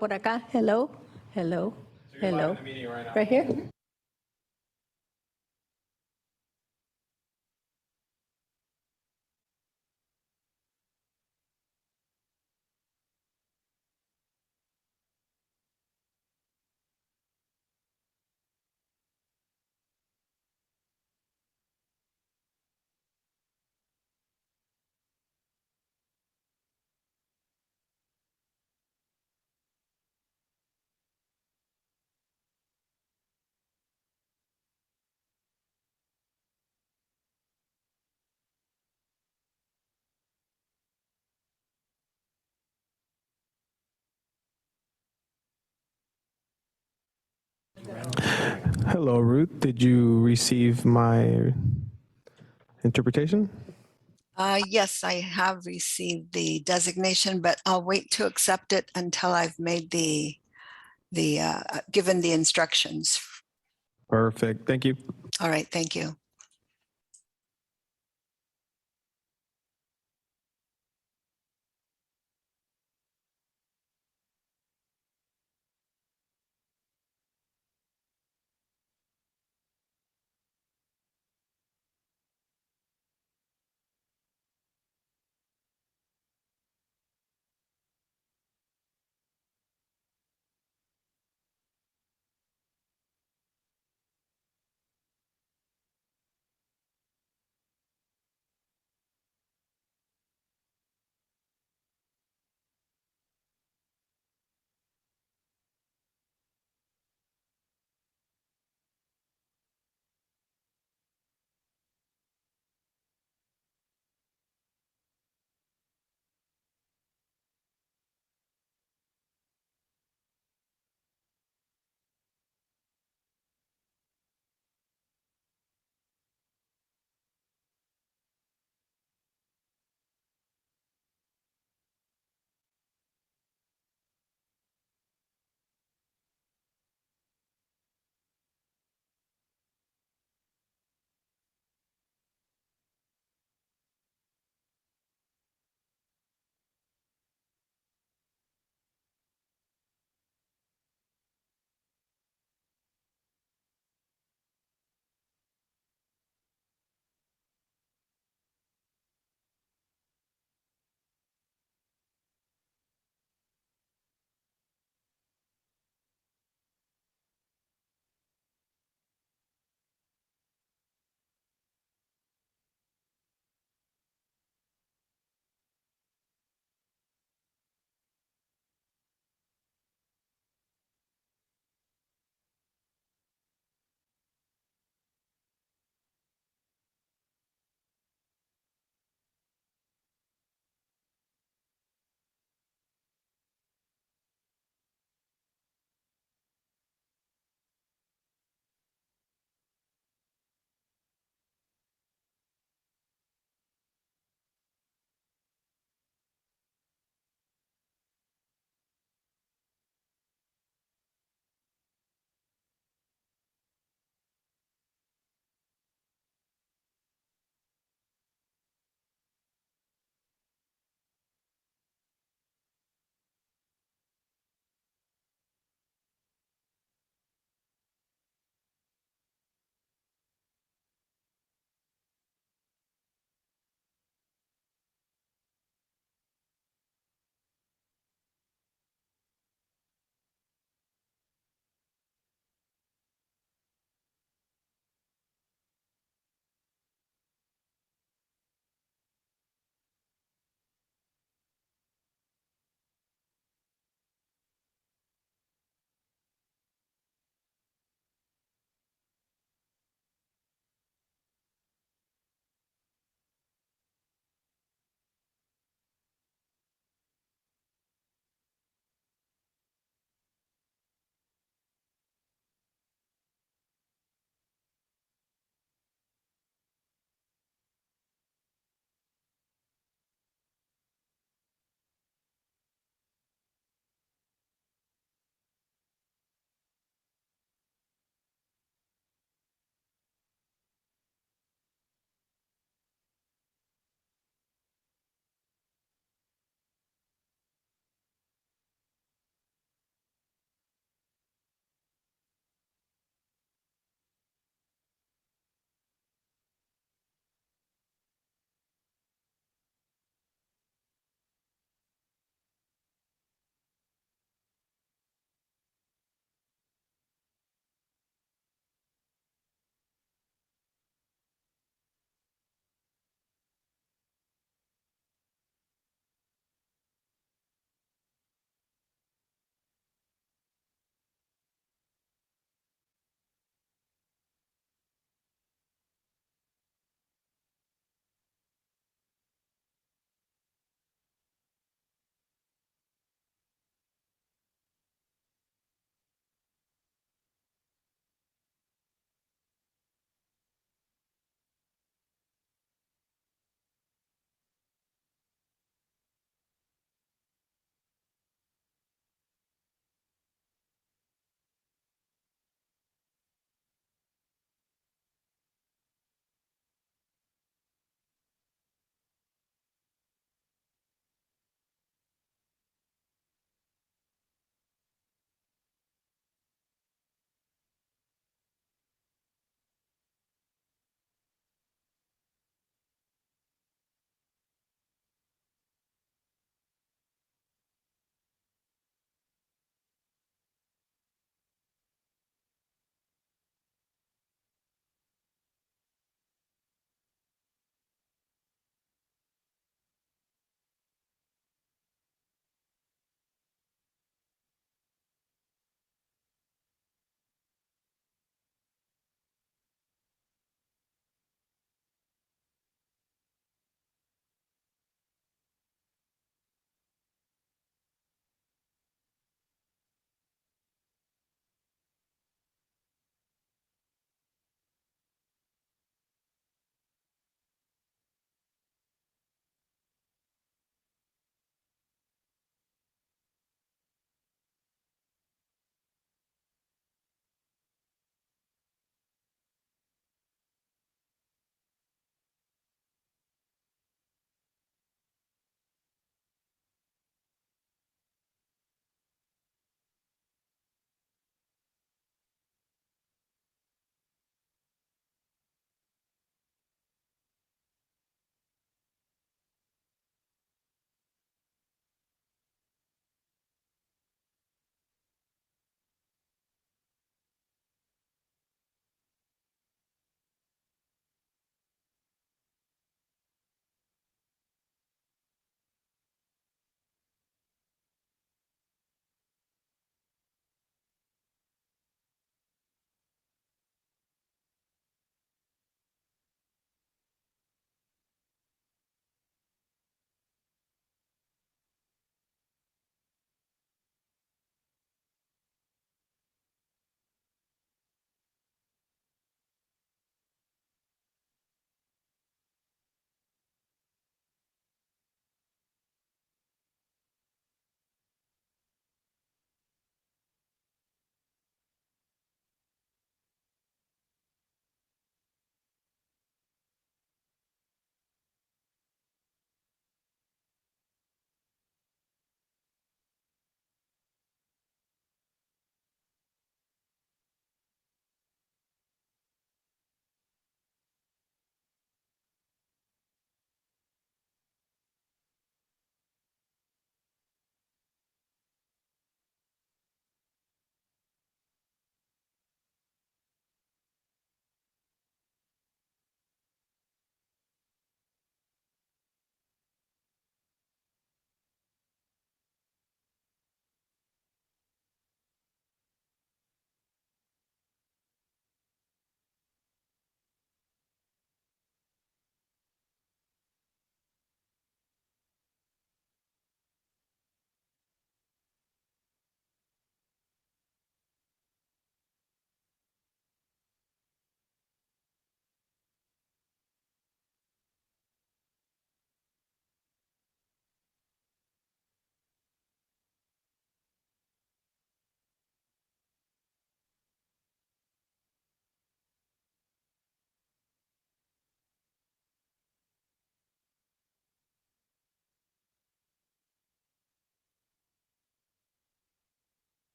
Por acá, hello, hello, hello. Right here? Hello, Ruth. Did you receive my interpretation? Yes, I have received the designation, but I'll wait to accept it until I've made given the instructions. Perfect. Thank you. All right, thank you.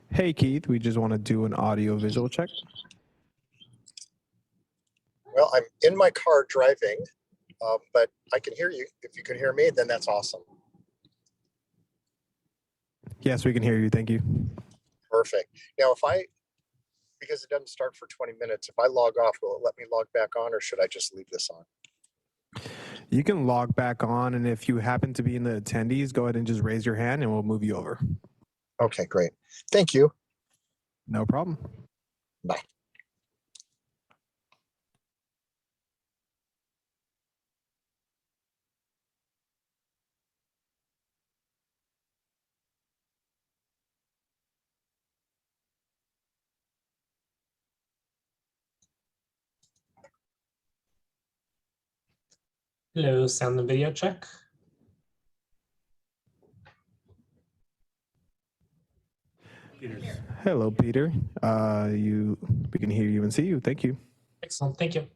Hey, Keith, we just want to do an audio visual check. Well, I'm in my car driving, but I can hear you. If you can hear me, then that's awesome. Yes, we can hear you. Thank you. Perfect. Now, because it doesn't start for 20 minutes, if I log off, will it let me log back on, or should I just leave this on? You can log back on, and if you happen to be in the attendees, go ahead and just raise your hand and we'll move you over. Okay, great. Thank you. No problem. Bye. Hello, sound and video check. Hello, Peter. We can hear you and see you. Thank you. Excellent, thank you.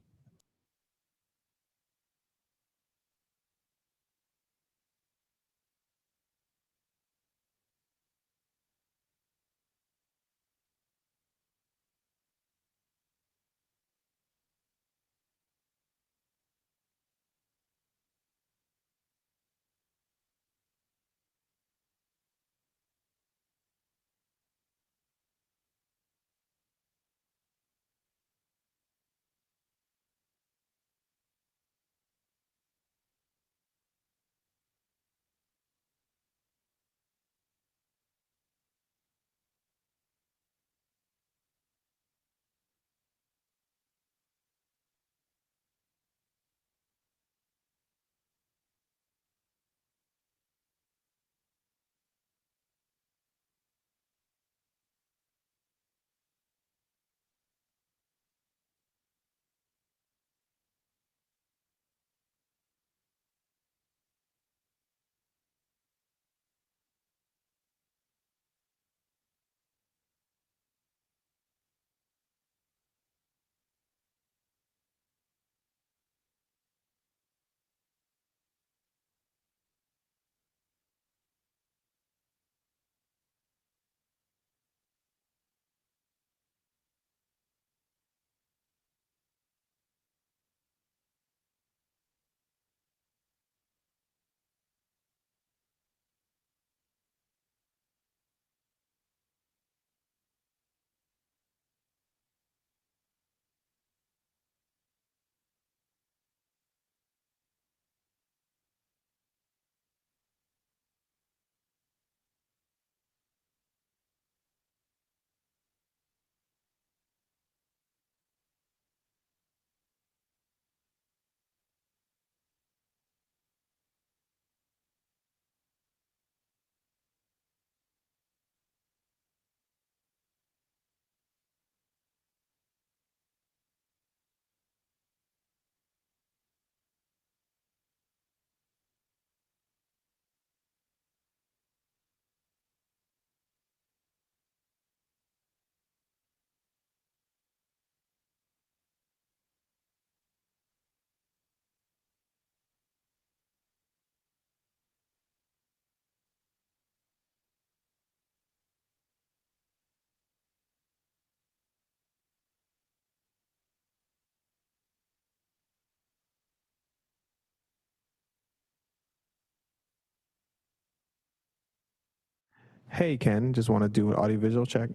Hey, Ken, just want to do an audio visual check.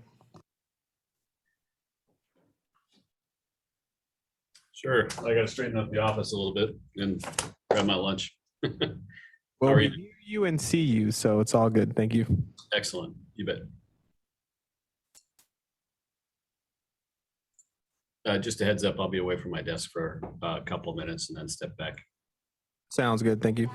Sure. I got to straighten up the office a little bit and grab my lunch. Well, How are we you? hear you and see you, so it's all good. Thank you. Excellent. You bet. Just a heads up, I'll be away from my desk for a couple of minutes and then step back. Sounds good. Thank you.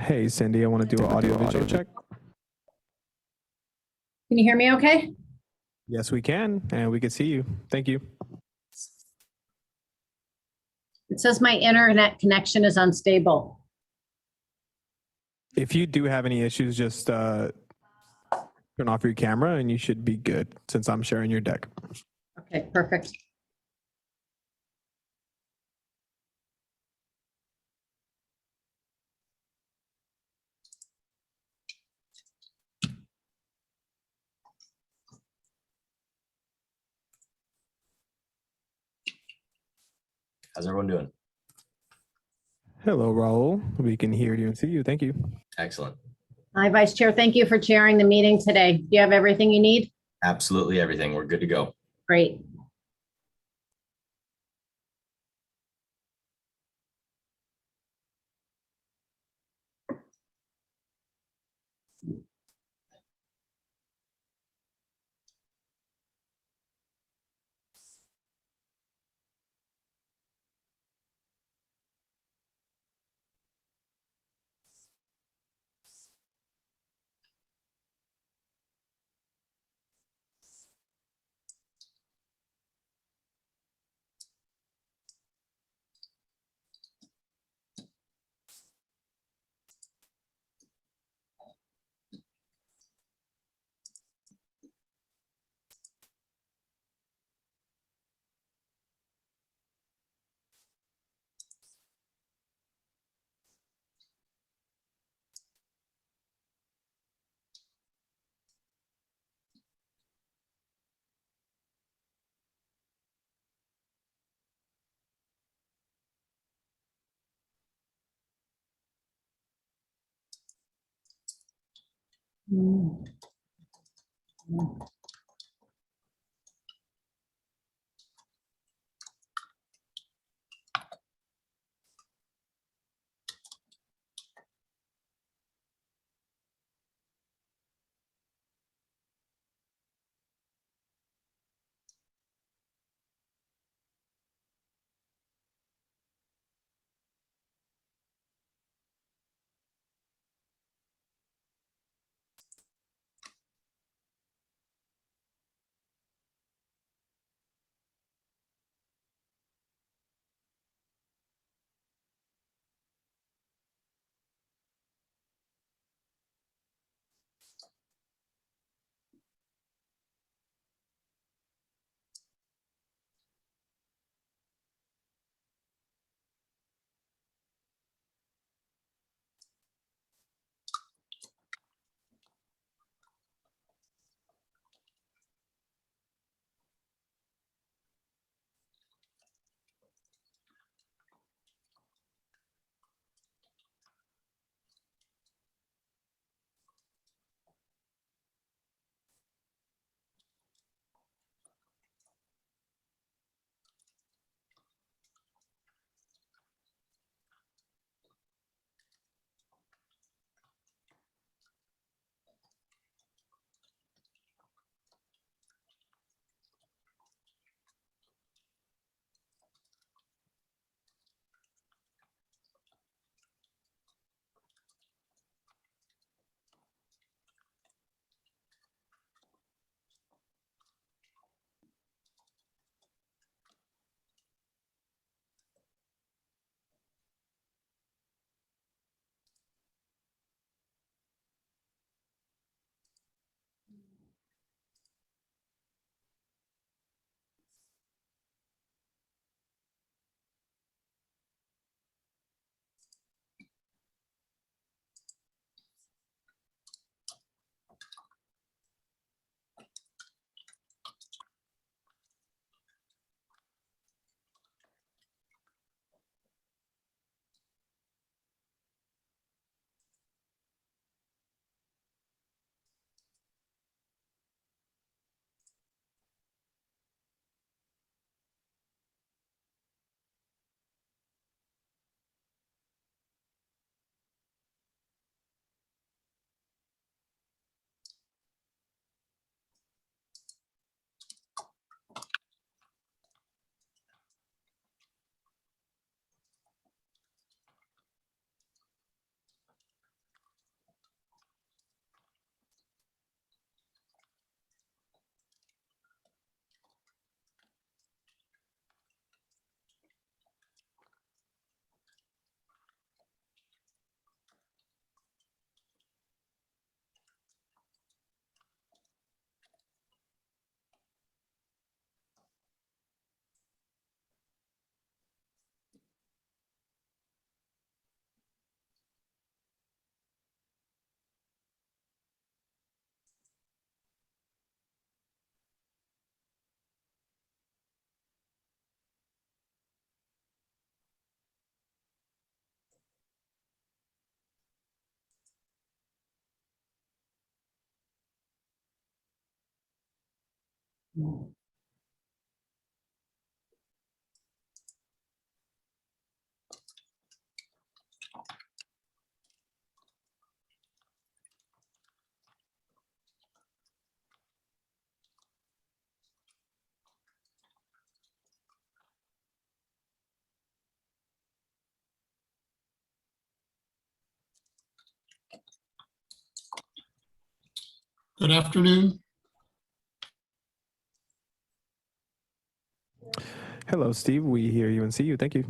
Hey, Cindy, I want to do an audio visual check. Can you hear me okay? Yes, we can, and we can see you. Thank you. It says my internet connection is unstable. If you do have any issues, just turn off your camera and you should be good since I'm sharing your deck. Okay, perfect. How's everyone doing? Hello, Raul. We can hear you and see you. Thank you. Excellent. Hi, Vice Chair. Thank you for chairing the meeting today. Do you have everything you need? Absolutely everything. We're good to go. Great. Good afternoon. Hello, Steve. We hear you and see you. Thank you.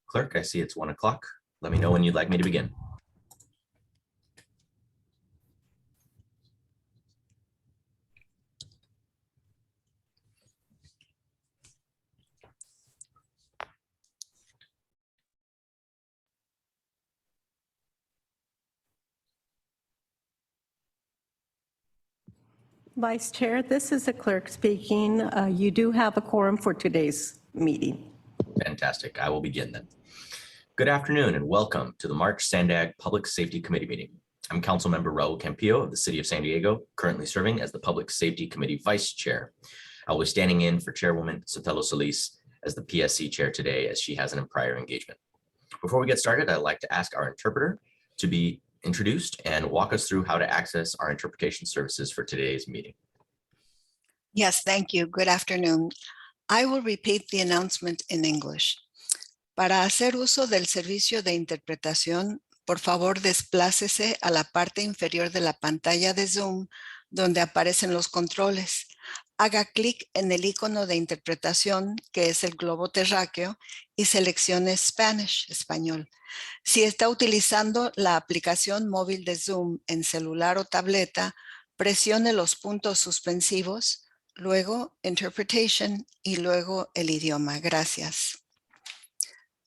Clerk, I see it's 1 o'clock. Let me know when you'd like me to begin. Vice Chair, this is the clerk speaking. You do have a quorum for today's meeting. Fantastic. I will begin then. Good afternoon and welcome to the March Sandag Public Safety Committee meeting. I'm Councilmember Raul Campillo of the City of San Diego, currently serving as the Public Safety Committee Vice Chair. I will be standing in for Chairwoman Sotelo Solis as the PSC chair today, as she has an prior engagement. Before we get started, I'd like to ask our interpreter to be introduced and walk us through how to access our interpretation services for today's meeting. Yes, thank you. Good afternoon. I will repeat the announcement in English. Para hacer uso del servicio de interpretación, por favor desplácese a la parte inferior de la pantalla de Zoom donde aparecen los controles. Haga clic en el icono de interpretación, que es el globo terráqueo, y seleccione Spanish, español. Si está utilizando la aplicación móvil de Zoom en celular o tableta, presione los puntos suspensivos, luego Interpretation y luego el idioma. Gracias.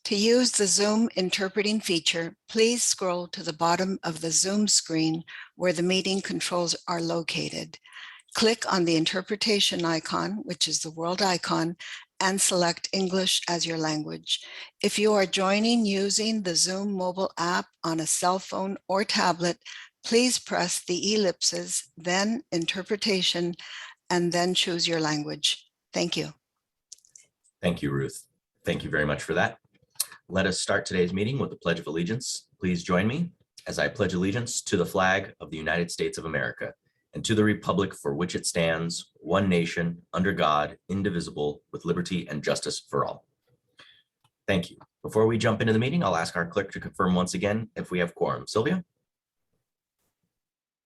To use the Zoom interpreting feature, please scroll to the bottom of the Zoom screen where the meeting controls are located. Click on the interpretation icon, which is the world icon, and select English as your language. If you are joining using the Zoom mobile app on a cell phone or tablet, please press the ellipses, then interpretation, and then choose your language. Thank you. Thank you, Ruth. Thank you very much for that. Let us start today's meeting with the Pledge of Allegiance. Please join me as I pledge allegiance to the flag of the United States of America and to the republic for which it stands, one nation, under God, indivisible, with liberty and justice for all. Thank you. Before we jump into the meeting, I'll ask our clerk to confirm once again if we have quorum. Sylvia?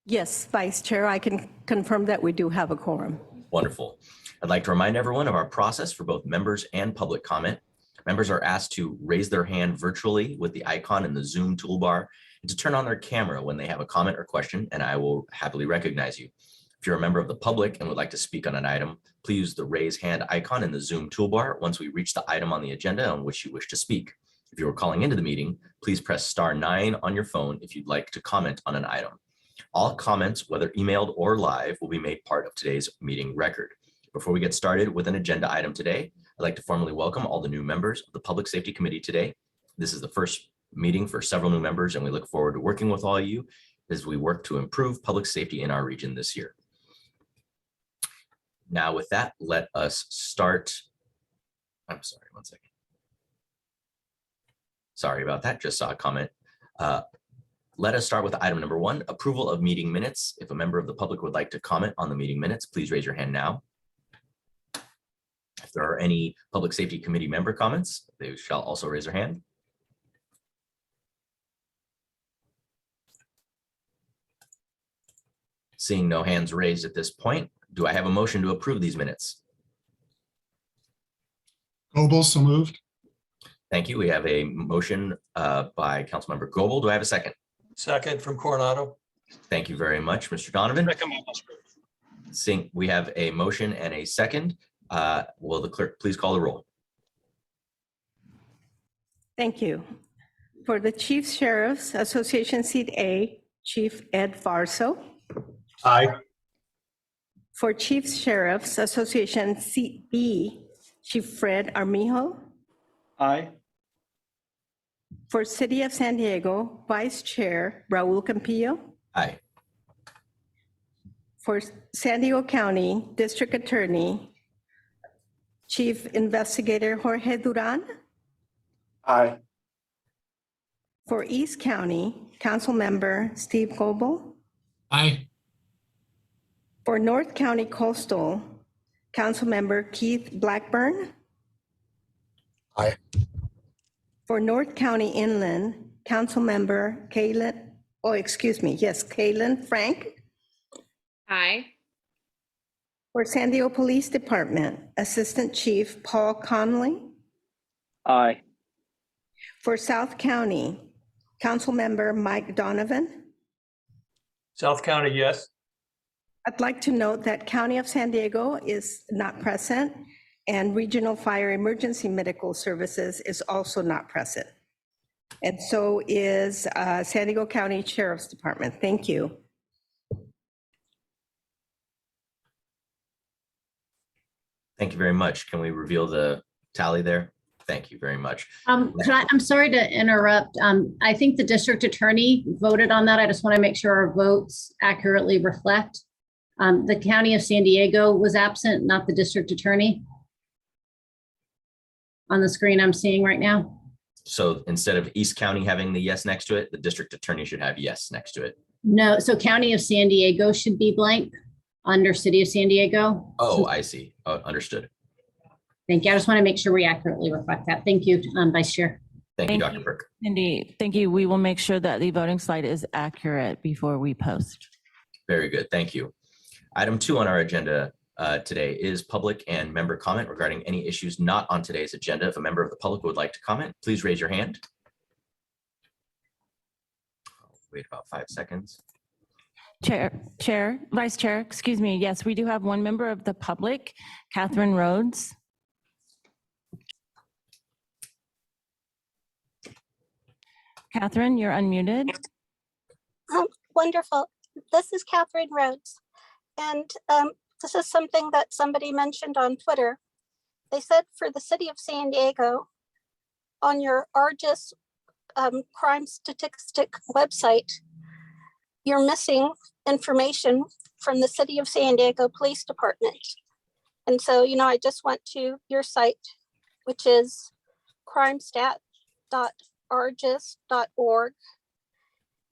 Yes, Vice Chair, I can confirm that we do have a quorum. Wonderful. I'd like to remind everyone of our process for both members and public comment. Members are asked to raise their hand virtually with the icon in the Zoom toolbar and to turn on their camera when they have a comment or question, and I will happily recognize you. If you're a member of the public and would like to speak on an item, please use the raise hand icon in the Zoom toolbar once we reach the item on the agenda on which you wish to speak. If you are calling into the meeting, please press *9 on your phone if you'd like to comment on an item. All comments, whether emailed or live, will be made part of today's meeting record. Before we get started with an agenda item today, I'd like to formally welcome all the new members of the Public Safety Committee today. This is the first meeting for several new members, and we look forward to working with all of you as we work to improve public safety in our region this year. Now with that, let us start. I'm sorry, one second. Sorry about that, just saw a comment. Let us start with item number 1, approval of meeting minutes. If a member of the public would like to comment on the meeting minutes, please raise your hand now. If there are any Public Safety Committee member comments, they shall also raise their hand. Seeing no hands raised at this point, do I have a motion to approve these minutes? Goebel, so moved. Thank you. We have a motion by Councilmember Goebel. Do I have a second? Second from Coronado. Thank you very much, Mr. Donovan. Seeing we have a motion and a second, will the clerk please call the roll? Thank you. For the Chief Sheriff's Association Seat A, Chief Ed Farso. Aye. For Chief Sheriff's Association Seat B, Chief Fred Armijo. Aye. For City of San Diego, Vice Chair Raul Campillo. Aye. For San Diego County District Attorney, Chief Investigator Jorge Duran. Aye. For East County, Council Member Steve Goebel. Aye. For North County Coastal, Council Member Keith Blackburn. Aye. For North County Inland, Council Member Kaylin Frank. Aye. For San Diego Police Department, Assistant Chief Paul Conley. Aye. For South County, Council Member Mike Donovan. South County, yes. I'd like to note that County of San Diego is not present, and Regional Fire Emergency Medical Services is also not present. And so is San Diego County Sheriff's Department. Thank you. Thank you very much. Can we reveal the tally there? Thank you very much. I'm sorry to interrupt. I think the district attorney voted on that. I just want to make sure our votes accurately reflect. The County of San Diego was absent, not the district attorney. on the screen I'm seeing right now. So instead of East County having the yes next to it, the district attorney should have yes next to it. No, so County of San Diego should be blank under City of San Diego. Oh, I see. Oh, understood. Thank you. I just want to make sure we accurately reflect that. Thank you, Vice Chair. Thank you, Thank Dr. you. Burke. Cindy, thank you. We will make sure that the voting slide is accurate before we post. Very good. Thank you. Item 2 on our agenda today is public and member comment regarding any issues not on today's agenda. If a member of the public would like to comment, please raise your hand. I'll wait about 5 seconds. Vice Chair, excuse me. Yes, we do have one member of the public, Catherine Rhodes. Catherine, you're unmuted. Wonderful. This is Catherine Rhodes. And this is something that somebody mentioned on Twitter. They said for the city of San Diego, on your ARGIS crime statistic website, you're missing information from the city of San Diego Police Department. And so, you know, I just went to your site, which is crimestat.argis.org.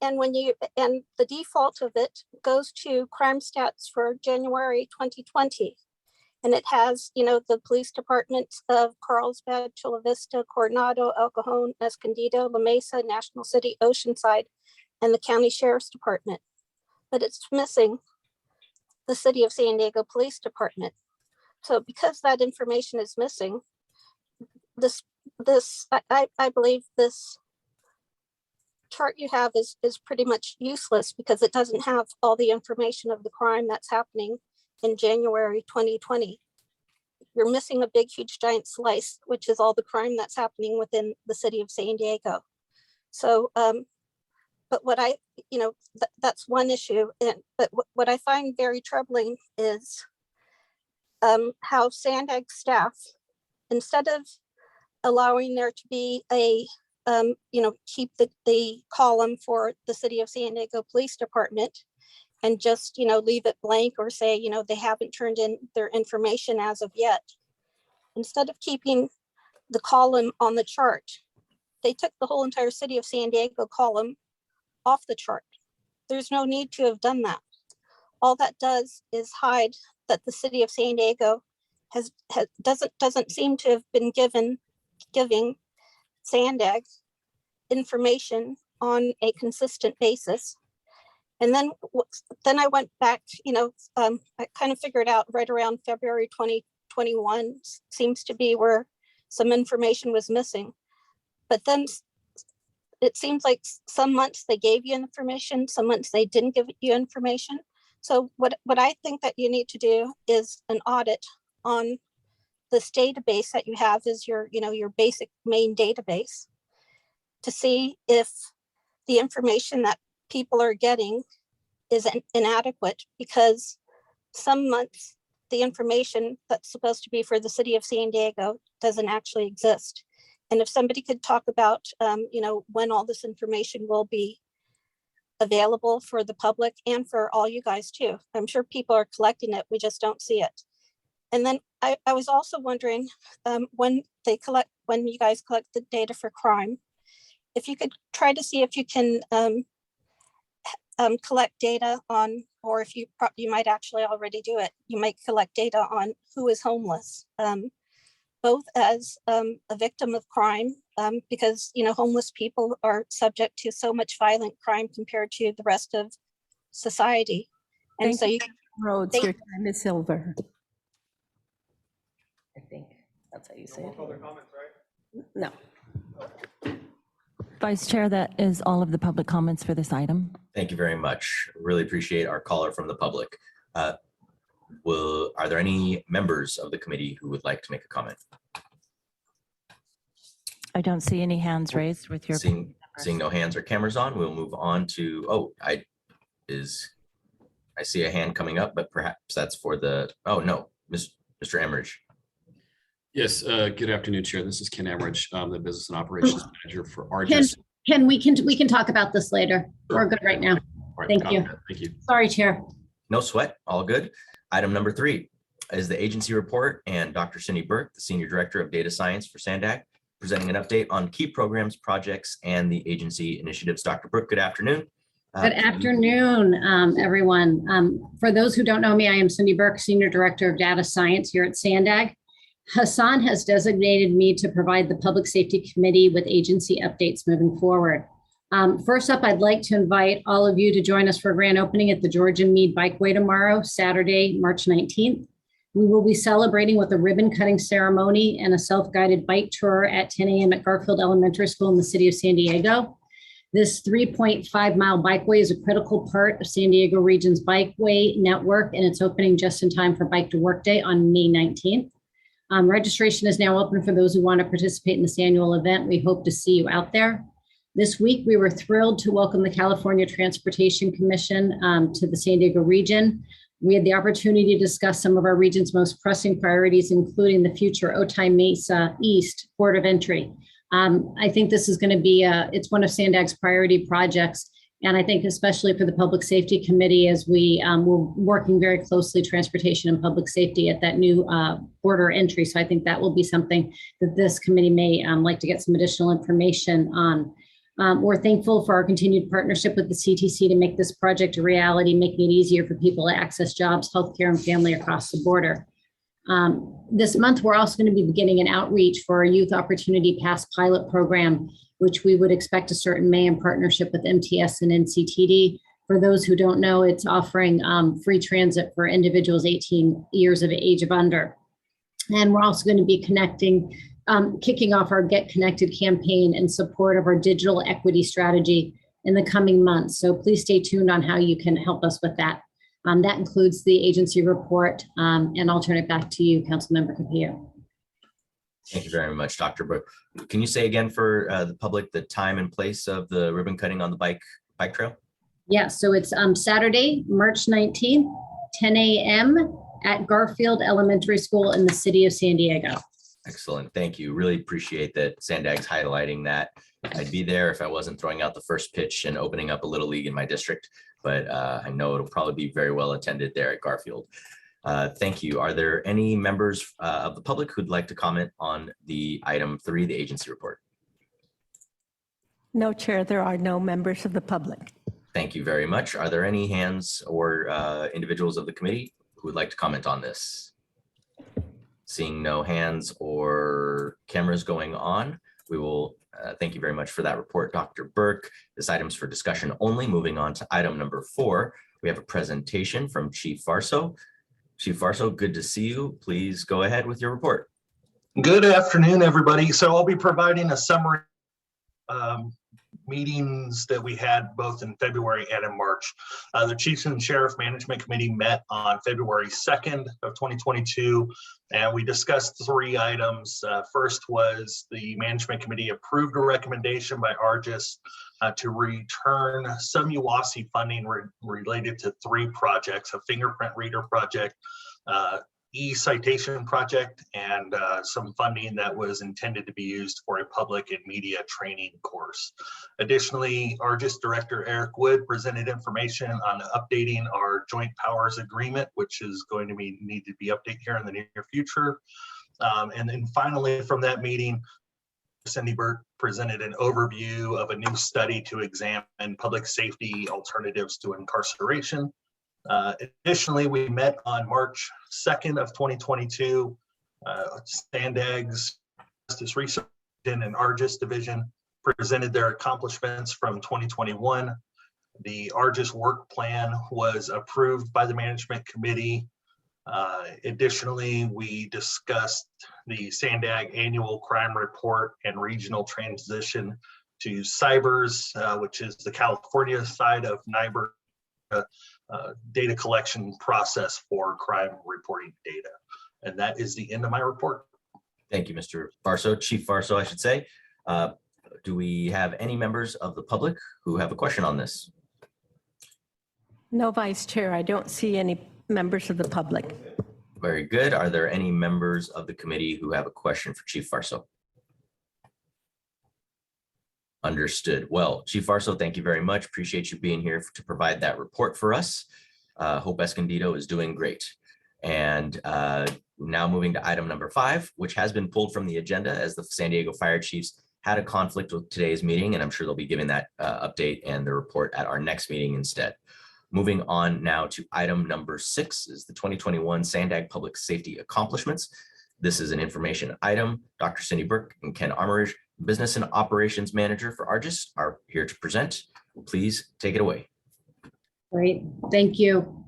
And the default of it goes to crime stats for January 2020. And it has, you know, the police departments of Carlsbad, Chula Vista, Coronado, El Cajon, Escondido, La Mesa, National City, Oceanside, and the county sheriff's department. But it's missing the city of San Diego Police Department. So because that information is missing, I believe this chart you have is pretty much useless because it doesn't have all the information of the crime that's happening in January 2020. You're missing a big, huge, giant slice, which is all the crime that's happening within the city of San Diego. So, but what I, you know, that's one issue. But what I find very troubling is how Sandag staff, instead of allowing there to be a you know, keep the column for the city of San Diego Police Department and just, you know, leave it blank or say, you know, they haven't turned in their information as of yet. Instead of keeping the column on the chart, they took the whole entire city of San Diego column off the chart. There's no need to have done that. All that does is hide that the city of San Diego doesn't seem to have been giving Sandag information on a consistent basis. And then I went back, you know, I kind of figured out right around February 2021 seems to be where some information was missing. But then it seems like some months they gave you information, some months they didn't give you information. So what I think that you need to do is an audit on this database that you have is your, you know, your basic main database to see if the information that people are getting is inadequate, because some months the information that's supposed to be for the city of San Diego doesn't actually exist. And if somebody could talk about, you know, when all this information will be available for the public and for all you guys too. I'm sure people are collecting it, we just don't see it. And then I was also wondering when you guys collect the data for crime, if you could try to see if you can collect data on, or if you might actually already do it, you might collect data on who is homeless, both as a victim of crime, because, you know, homeless people are subject to so much violent crime compared to the rest of society. And Thank so you, Rhodes, your time is silver. I think that's how you say it. No. Vice Chair, that is all of the public comments for this item. Thank you very much. Really appreciate our caller from the public. Are there any members of the committee who would like to make a comment? I don't see any hands raised with your. Seeing no hands or cameras on, we'll move on to, I see a hand coming up, but perhaps that's for oh no, Mr. Emmerich. Yes, good afternoon, Chair. This is Ken Emmerich, the Business and Operations Manager for ARGIS. Ken, we can talk about this later. Sure. We're good right now. All right, Thank you. Thank you. Sorry, Chair. No sweat, all good. Item number 3 is the agency report, and Dr. Cindy Burke, the Senior Director of Data Science for Sandag, presenting an update on key programs, projects, and the agency initiatives. Dr. Burke, good afternoon. Good afternoon, everyone. For those who don't know me, I am Cindy Burke, Senior Director of Data Science here at Sandag. Hassan has designated me to provide the Public Safety Committee with agency updates moving forward. First up, I'd like to invite all of you to join us for a grand opening at the George and Mead Bikeway tomorrow, Saturday, March 19th. We will be celebrating with a ribbon cutting ceremony and a self-guided bike tour at 10 a.m. at Garfield Elementary School in the city of San Diego. This 3.5-mile bikeway is a critical part of San Diego Region's bikeway network, and it's opening just in time for Bike to Work Day on May 19th. Registration is now open for those who want to participate in this annual event. We hope to see you out there. This week, we were thrilled to welcome the California Transportation Commission to the San Diego region. We had the opportunity to discuss some of our region's most pressing priorities, including the future Otay Mesa East port of entry. I think this is going to be, it's one of Sandag's priority projects. And I think especially for the Public Safety Committee, as we're working very closely, transportation and public safety at that new border entry. So I think that will be something that this committee may like to get some additional information on. We're thankful for our continued partnership with the CTC to make this project a reality, making it easier for people to access jobs, healthcare, and family across the border. This month, we're also going to be beginning an outreach for our Youth Opportunity Pass pilot program, which we would expect to start in May in partnership with MTS and NCTD. For those who don't know, it's offering free transit for individuals 18 years of age of under. And we're also going to be kicking off our Get Connected campaign in support of our digital equity strategy in the coming months. So please stay tuned on how you can help us with that. That includes the agency report, and I'll turn it back to you, Councilmember Capillo. Thank you very much, Dr. Burke. Can you say again for the public the time and place of the ribbon cutting on the bike trail? Yeah, so it's Saturday, March 19th, 10 a.m. at Garfield Elementary School in the city of San Diego. Excellent. Thank you. Really appreciate that Sandag's highlighting that. I'd be there if I wasn't throwing out the first pitch and opening up a little league in my district, but I know it'll probably be very well attended there at Garfield. Thank you. Are there any members of the public who'd like to comment on the item 3, the agency report? No, Chair, there are no members of the public. Thank you very much. Are there any hands or individuals of the committee who would like to comment on this? Seeing no hands or cameras going on, we will thank you very much for that report, Dr. Burke. This item's for discussion only. Moving on to item number 4, we have a presentation from Chief Farso. Chief Farso, good to see you. Please go ahead with your report. Good afternoon, everybody. So I'll be providing a summary meetings that we had both in February and in March. The Chiefs and Sheriff Management Committee met on February 2nd of 2022, and we discussed 3 items. First was the Management Committee approved a recommendation by ARGIS to return some UASI funding related to 3 projects: a fingerprint reader project, e-citation project, and some funding that was intended to be used for a public and media training course. Additionally, ARGIS Director Eric Wood presented information on updating our joint powers agreement, which is going to need to be updated here in the near future. And then finally, from that meeting, Cindy Burke presented an overview of a new study to examine public safety alternatives to incarceration. Additionally, we met on March 2nd of 2022. Sandag's Justice Research and ARGIS Division presented their accomplishments from 2021. The ARGIS work plan was approved by the Management Committee. Additionally, we discussed the Sandag Annual Crime Report and regional transition to CYBERS, which is the California side of NIBR. Data collection process for crime reporting data. And that is the end of my report. Thank you, Mr. Farso, Chief Farso, I should say. Do we have any members of the public who have a question on this? No, Vice Chair, I don't see any members of the public. Very good. Are there any members of the committee who have a question for Chief Farso? Understood. Well, Chief Farso, thank you very much. Appreciate you being here to provide that report for us. Hope Escondido is doing great. And now moving to item number 5, which has been pulled from the agenda as the San Diego Fire Chiefs had a conflict with today's meeting, and I'm sure they'll be giving that update and the report at our next meeting instead. Moving on now to item number 6 is the 2021 Sandag Public Safety Accomplishments. This is an information item. Dr. Cindy Burke and Ken Armoridge, Business and Operations Manager for Argus, are here to present. Please take it away. Great, thank you.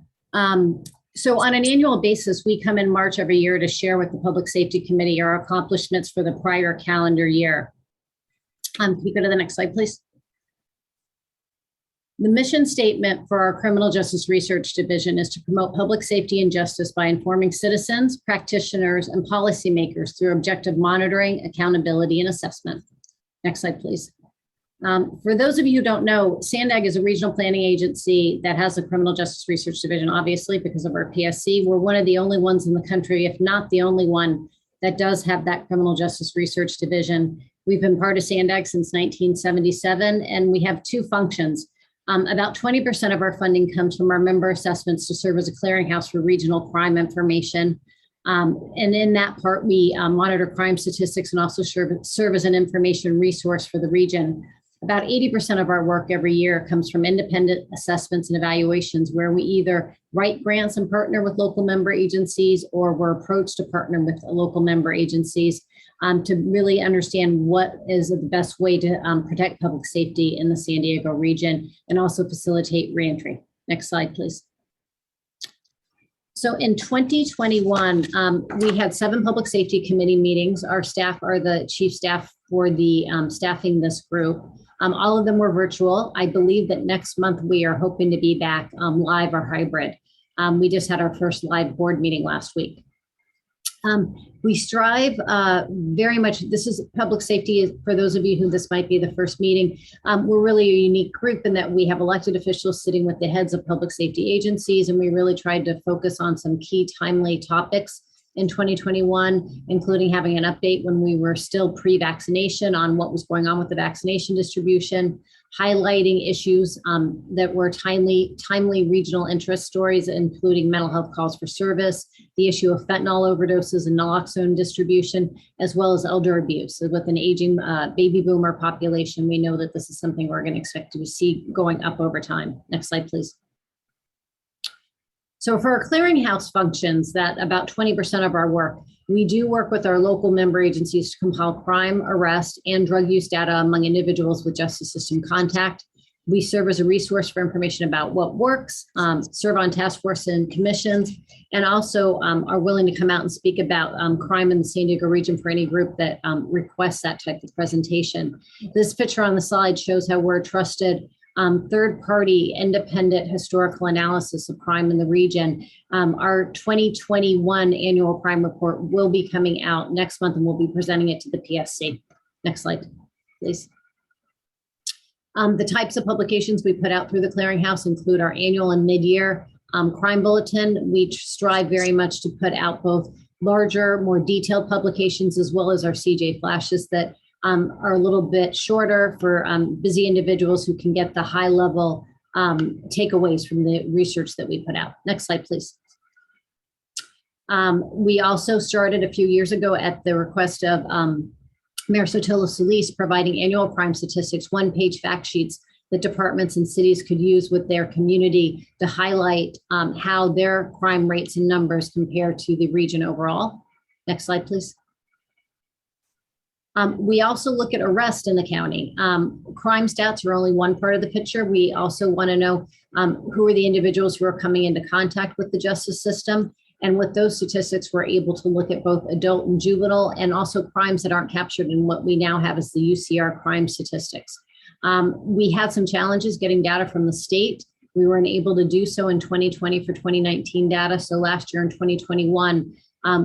So on an annual basis, we come in March every year to share with the Public Safety Committee our accomplishments for the prior calendar year. Can you go to the next slide, please? The mission statement for our Criminal Justice Research Division is to promote public safety and justice by informing citizens, practitioners, and policymakers through objective monitoring, accountability, and assessment. Next slide, please. For those of you who don't know, Sandag is a regional planning agency that has a Criminal Justice Research Division, obviously, because of our PSC. We're one of the only ones in the country, if not the only one, that does have that Criminal Justice Research Division. We've been part of Sandag since 1977, and we have 2 functions. About 20% of our funding comes from our member assessments to serve as a clearinghouse for regional crime information. And in that part, we monitor crime statistics and also serve as an information resource for the region. About 80% of our work every year comes from independent assessments and evaluations, where we either write grants and partner with local member agencies, or we're approached to partner with local member agencies to really understand what is the best way to protect public safety in the San Diego region and also facilitate reentry. Next slide, please. So in 2021, we had 7 public safety committee meetings. Our staff are the chief staff for the staffing this group. All of them were virtual. I believe that next month we are hoping to be back live or hybrid. We just had our first live board meeting last week. We strive very much, this is public safety, for those of you who this might be the first meeting, we're really a unique group in that we have elected officials sitting with the heads of public safety agencies, and we really tried to focus on some key timely topics in 2021, including having an update when we were still pre-vaccination on what was going on with the vaccination distribution, highlighting issues that were timely regional interest stories, including mental health calls for service, the issue of fentanyl overdoses and naloxone distribution, as well as elder abuse. So with an aging baby boomer population, we know that this is something we're going to expect to see going up over time. Next slide, please. So for our clearinghouse functions, that about 20% of our work, we do work with our local member agencies to compile crime, arrest, and drug use data among individuals with justice system contact. We serve as a resource for information about what works, serve on task force and commissions, and also are willing to come out and speak about crime in the San Diego region for any group that requests that type of presentation. This picture on the slide shows how we're trusted third-party independent historical analysis of crime in the region. Our 2021 annual crime report will be coming out next month, and we'll be presenting it to the PSC. Next slide, please. The types of publications we put out through the clearinghouse include our annual and mid-year crime bulletin. We strive very much to put out both larger, more detailed publications, as well as our CJ flashes that are a little bit shorter for busy individuals who can get the high level takeaways from the research that we put out. Next slide, please. We also started a few years ago at the request of Mayor Sotelo Solis, providing annual crime statistics, 1-page fact sheets that departments and cities could use with their community to highlight how their crime rates and numbers compare to the region overall. Next slide, please. We also look at arrest in the county. Crime stats are only one part of the picture. We also want to know who are the individuals who are coming into contact with the justice system. And with those statistics, we're able to look at both adult and juvenile, and also crimes that aren't captured in what we now have as the UCR crime statistics. We had some challenges getting data from the state. We weren't able to do so in 2020 for 2019 data. So last year in 2021,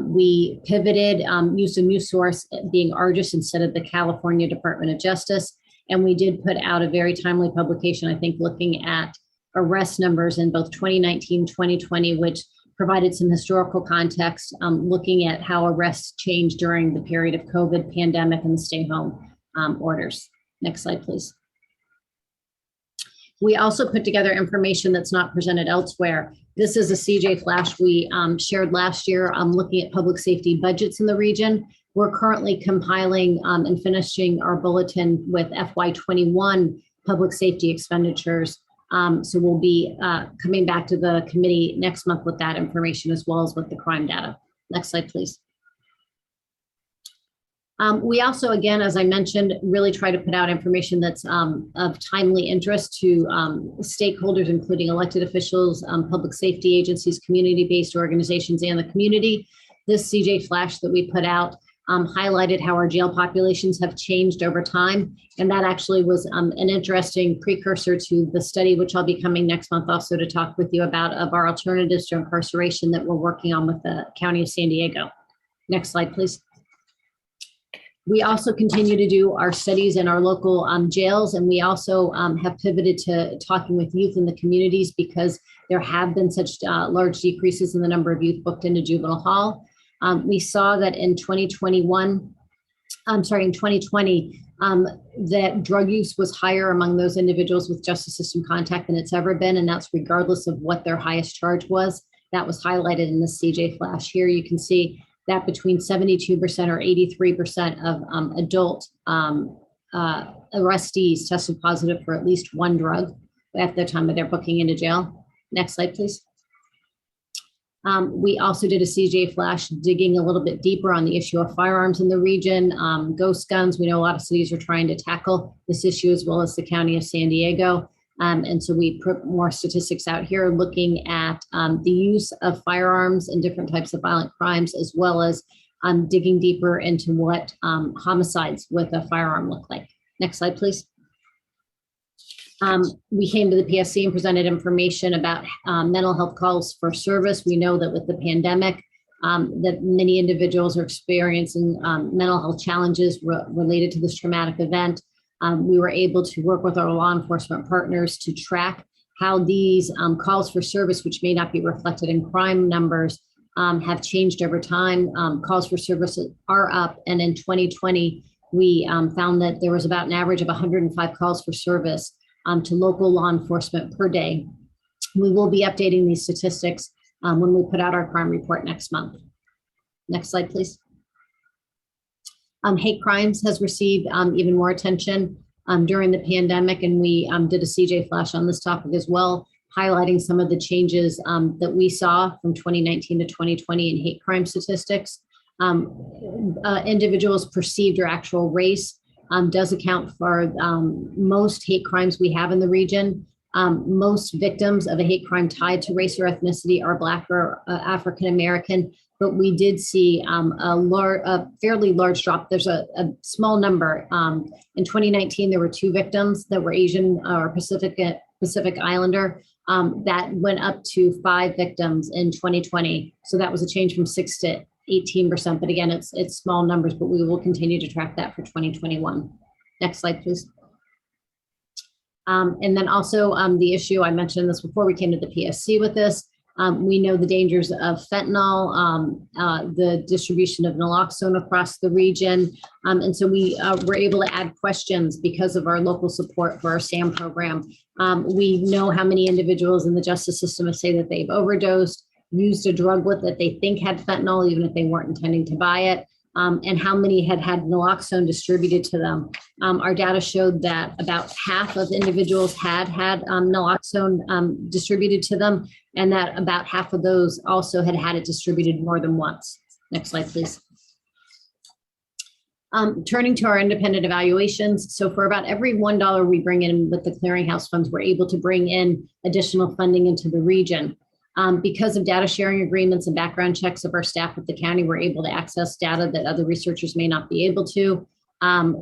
we pivoted, used a new source, being Argus instead of the California Department of Justice. And we did put out a very timely publication, I think, looking at arrest numbers in both 2019, 2020, which provided some historical context, looking at how arrests changed during the period of COVID pandemic and the stay home orders. Next slide, please. We also put together information that's not presented elsewhere. This is a CJ Flash we shared last year. I'm looking at public safety budgets in the region. We're currently compiling and finishing our bulletin with FY21 public safety expenditures. So we'll be coming back to the committee next month with that information as well as with the crime data. Next slide, please. We also, again, as I mentioned, really try to put out information that's of timely interest to stakeholders, including elected officials, public safety agencies, community-based organizations, and the community. This CJ Flash that we put out highlighted how our jail populations have changed over time. And that actually was an interesting precursor to the study, which I'll be coming next month also to talk with you about, of our alternatives to incarceration that we're working on with the County of San Diego. Next slide, please. We also continue to do our studies in our local jails, and we also have pivoted to talking with youth in the communities because there have been such large decreases in the number of youth booked into juvenile hall. We saw that in 2020, that drug use was higher among those individuals with justice system contact than it's ever been, and that's regardless of what their highest charge was. That was highlighted in the CJ Flash. Here you can see that between 72% or 83% of adult arrestees tested positive for at least one drug at the time of their booking into jail. Next slide, please. We also did a CJ Flash digging a little bit deeper on the issue of firearms in the region, ghost guns. We know a lot of cities are trying to tackle this issue as well as the County of San Diego. And so we put more statistics out here looking at the use of firearms in different types of violent crimes, as well as digging deeper into what homicides with a firearm look like. Next slide, please. We came to the PSC and presented information about mental health calls for service. We know that with the pandemic, that many individuals are experiencing mental health challenges related to this traumatic event. We were able to work with our law enforcement partners to track how these calls for service, which may not be reflected in crime numbers, have changed over time. Calls for service are up, and in 2020, we found that there was about an average of 105 calls for service to local law enforcement per day. We will be updating these statistics when we put out our crime report next month. Next slide, please. Hate crimes has received even more attention during the pandemic, and we did a CJ Flash on this topic as well, highlighting some of the changes that we saw from 2019 to 2020 in hate crime statistics. Individuals' perceived or actual race does account for most hate crimes we have in the region. Most victims of a hate crime tied to race or ethnicity are Black or African American, but we did see a fairly large drop. There's a small number. In 2019, there were 2 victims that were Asian or Pacific Islander. That went up to 5 victims in 2020. So that was a change from 6 to 18%. But again, it's small numbers, but we will continue to track that for 2021. Next slide, please. And then also the issue, I mentioned this before we came to the PSC with this. We know the dangers of fentanyl, the distribution of naloxone across the region. And so we were able to add questions because of our local support for our SAM program. We know how many individuals in the justice system say that they've overdosed, used a drug with that they think had fentanyl, even if they weren't intending to buy it, and how many had naloxone distributed to them. Our data showed that about half of individuals had naloxone distributed to them, and that about half of those also had it distributed more than once. Next slide, please. Turning to our independent evaluations. So for about every $1 we bring in with the clearinghouse funds, we're able to bring in additional funding into the region. Because of data sharing agreements and background checks of our staff at the county, we're able to access data that other researchers may not be able to.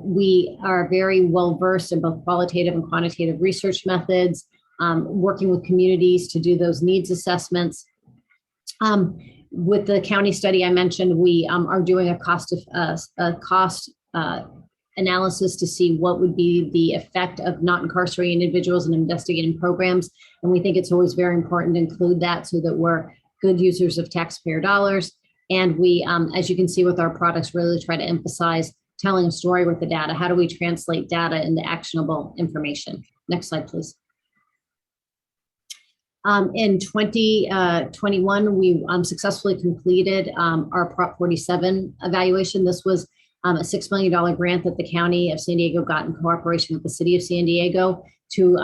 We are very well versed in both qualitative and quantitative research methods, working with communities to do those needs assessments. With the county study I mentioned, we are doing a cost analysis to see what would be the effect of not incarcerating individuals and investigating programs. And we think it's always very important to include that so that we're good users of taxpayer dollars. And we, as you can see with our products, really try to emphasize telling a story with the data. How do we translate data into actionable information? Next slide, please. In 2021, we successfully completed our Prop 47 evaluation. This was a $6 million grant that the County of San Diego got in cooperation with the City of San Diego to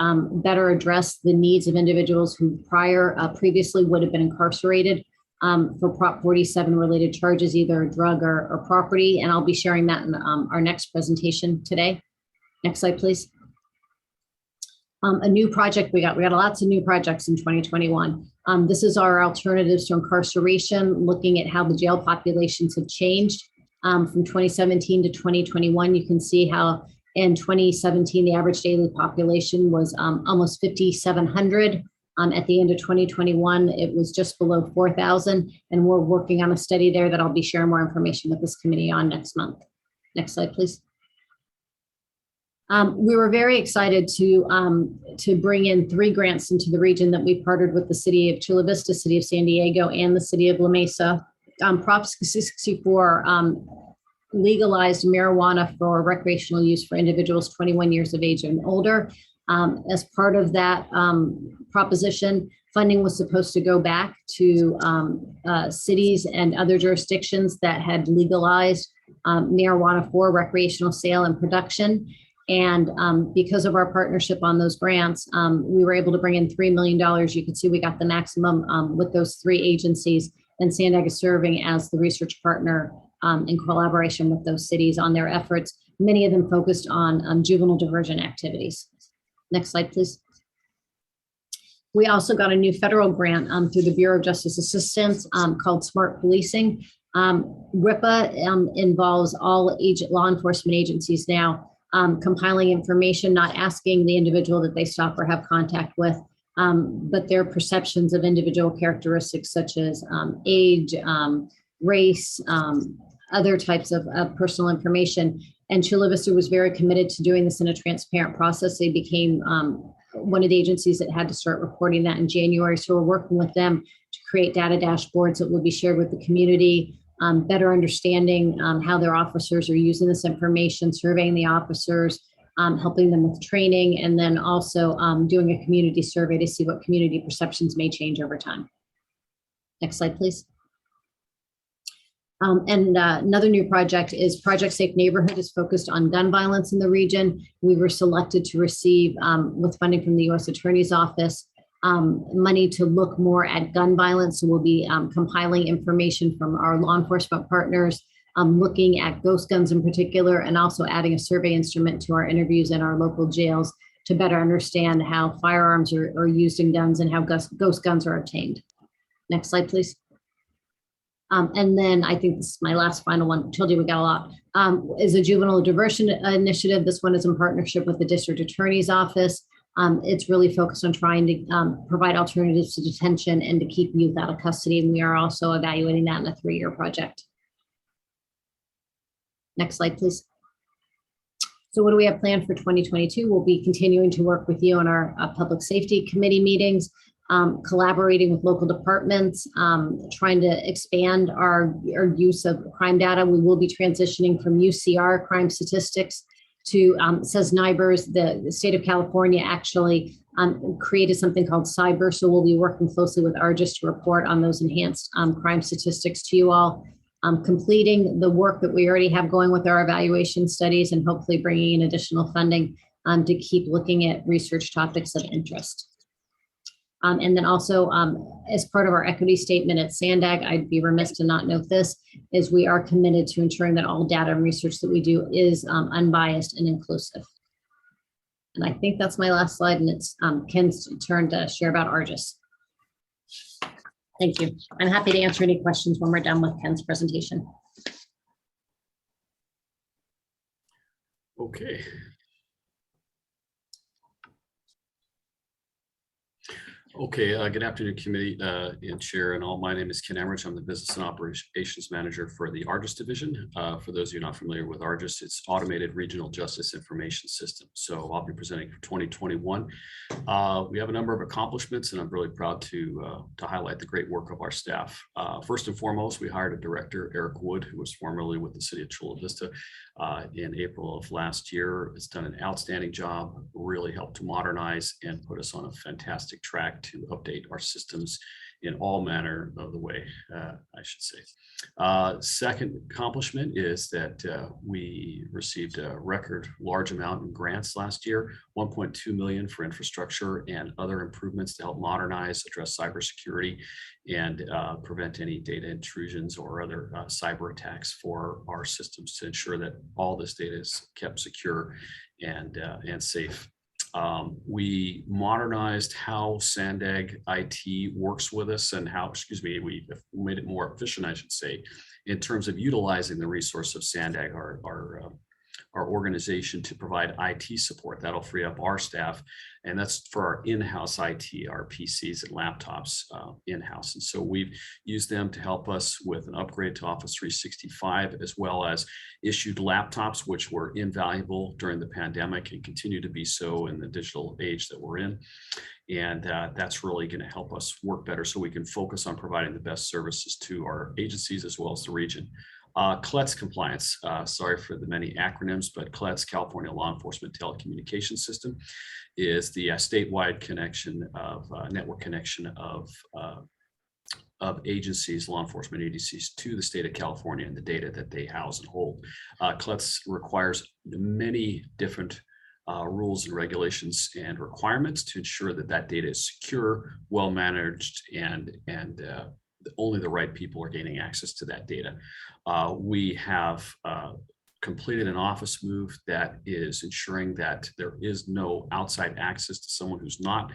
better address the needs of individuals who previously would have been incarcerated for Prop 47 related charges, either drug or property. And I'll be sharing that in our next presentation today. Next slide, please. A new project we got lots of new projects in 2021. This is our alternatives to incarceration, looking at how the jail populations have changed from 2017 to 2021. You can see how in 2017, the average daily population was almost 5,700. At the end of 2021, it was just below 4,000. And we're working on a study there that I'll be sharing more information with this committee on next month. Next slide, please. We were very excited to bring in 3 grants into the region that we partnered with the City of Chula Vista, City of San Diego, and the City of La Mesa. Prop 64 legalized marijuana for recreational use for individuals 21 years of age and older. As part of that proposition, funding was supposed to go back to cities and other jurisdictions that had legalized marijuana for recreational sale and production. And because of our partnership on those grants, we were able to bring in $3 million. You can see we got the maximum with those 3 agencies, and Sandag is serving as the research partner in collaboration with those cities on their efforts, many of them focused on juvenile diversion activities. Next slide, please. We also got a new federal grant through the Bureau of Justice Assistance called Smart Policing. RIPA involves all law enforcement agencies now compiling information, not asking the individual that they stop or have contact with, but their perceptions of individual characteristics such as age, race, other types of personal information. And Chula Vista was very committed to doing this in a transparent process. They became one of the agencies that had to start reporting that in January. So we're working with them to create data dashboards that will be shared with the community, better understanding how their officers are using this information, surveying the officers, helping them with training, and then also doing a community survey to see what community perceptions may change over time. Next slide, please. Another new project is Project Safe Neighborhood, is focused on gun violence in the region. We were selected to receive, with funding from the U.S. Attorney's Office, money to look more at gun violence. So we'll be compiling information from our law enforcement partners, looking at ghost guns in particular, and also adding a survey instrument to our interviews in our local jails to better understand how firearms are used in guns and how ghost guns are obtained. Next slide, please. And then I think this is my last final one. Told you we got a lot. Is a juvenile diversion initiative. This one is in partnership with the District Attorney's Office. It's really focused on trying to provide alternatives to detention and to keep youth out of custody. And we are also evaluating that in a 3-year project. Next slide, please. So what do we have planned for 2022? We'll be continuing to work with you on our public safety committee meetings, collaborating with local departments, trying to expand our use of crime data. We will be transitioning from UCR crime statistics to says NIBRS. The state of California actually created something called Cyber. So we'll be working closely with ARGIS to report on those enhanced crime statistics to you all. Completing the work that we already have going with our evaluation studies, and hopefully bringing in additional funding to keep looking at research topics of interest. And then also, as part of our equity statement at Sandag, I'd be remiss to not note this, is we are committed to ensuring that all data and research that we do is unbiased and inclusive. And I think that's my last slide, and it's Ken's turn to share about ARGIS. Thank you. I'm happy to answer any questions when we're done with Ken's presentation. Okay. Okay, good afternoon, committee and chair and all. My name is Ken Emmerich. I'm the Business and Operations Manager for the ARGIS division. For those of you not familiar with ARGIS, it's Automated Regional Justice Information System. So I'll be presenting for 2021. We have a number of accomplishments, and I'm really proud to highlight the great work of our staff. First and foremost, we hired a director, Eric Wood, who was formerly with the City of Chula Vista in April of last year. Has done an outstanding job, really helped to modernize and put us on a fantastic track to update our systems in all manner of the way, I should say. Second accomplishment is that we received a record large amount in grants last year, 1.2 million for infrastructure and other improvements to help modernize, address cybersecurity, and prevent any data intrusions or other cyber attacks for our systems to ensure that all this data is kept secure and safe. We modernized how Sandag IT works with us and how, we made it more efficient, I should say, in terms of utilizing the resource of Sandag, our organization, to provide IT support. That'll free up our staff, and that's for our in-house IT, our PCs and laptops in-house. And so we've used them to help us with an upgrade to Office 365, as well as issued laptops, which were invaluable during the pandemic and continue to be so in the digital age that we're in. And that's really going to help us work better so we can focus on providing the best services to our agencies as well as the region. CLETS compliance, sorry for the many acronyms, but CLETS, California Law Enforcement Telecommunications System, is the statewide connection of network connection of agencies, law enforcement agencies, to the state of California and the data that they house and hold. CLETS requires many different rules and regulations and requirements to ensure that that data is secure, well managed, and only the right people are gaining access to that data. We have completed an office move that is ensuring that there is no outside access to someone who's not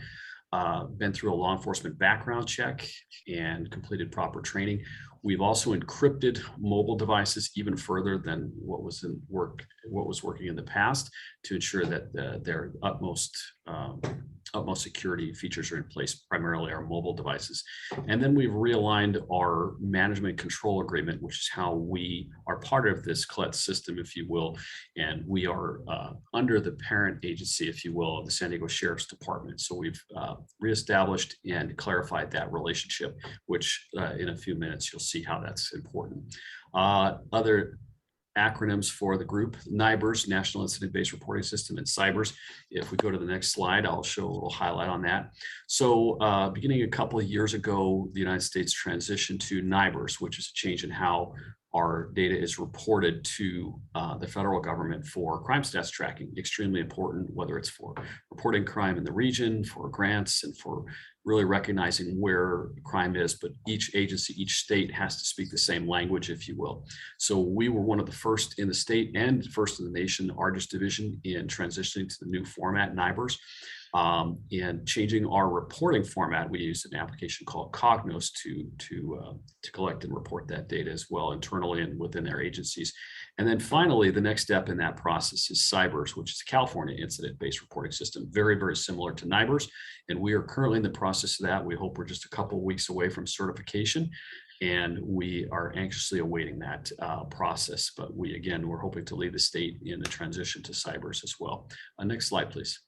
been through a law enforcement background check and completed proper training. We've also encrypted mobile devices even further than what was working in the past, to ensure that their utmost security features are in place, primarily our mobile devices. And then we've realigned our management control agreement, which is how we are part of this CLETS system, if you will. And we are under the parent agency, if you will, of the San Diego Sheriff's Department. So we've reestablished and clarified that relationship, which in a few minutes, you'll see how that's important. Other acronyms for the group: NIBRS, National Incident-Based Reporting System, and CYBRS. If we go to the next slide, I'll show a little highlight on that. So beginning a couple of years ago, the United States transitioned to NIBRS, which is a change in how our data is reported to the federal government for crime stats tracking. Extremely important, whether it's for reporting crime in the region, for grants, and for really recognizing where crime is. But each agency, each state has to speak the same language, if you will. So we were one of the first in the state and first in the nation, Argus Division, in transitioning to the new format, NIBRS. And changing our reporting format, we used an application called Cognos to collect and report that data as well internally and within their agencies. And then finally, the next step in that process is CYBRS, which is a California incident-based reporting system, very, very similar to NIBRS. And we are currently in the process of that. We hope we're just a couple of weeks away from certification, and we are anxiously awaiting that process. But we're hoping to lead the state in the transition to CYBRS as well. Next slide, please.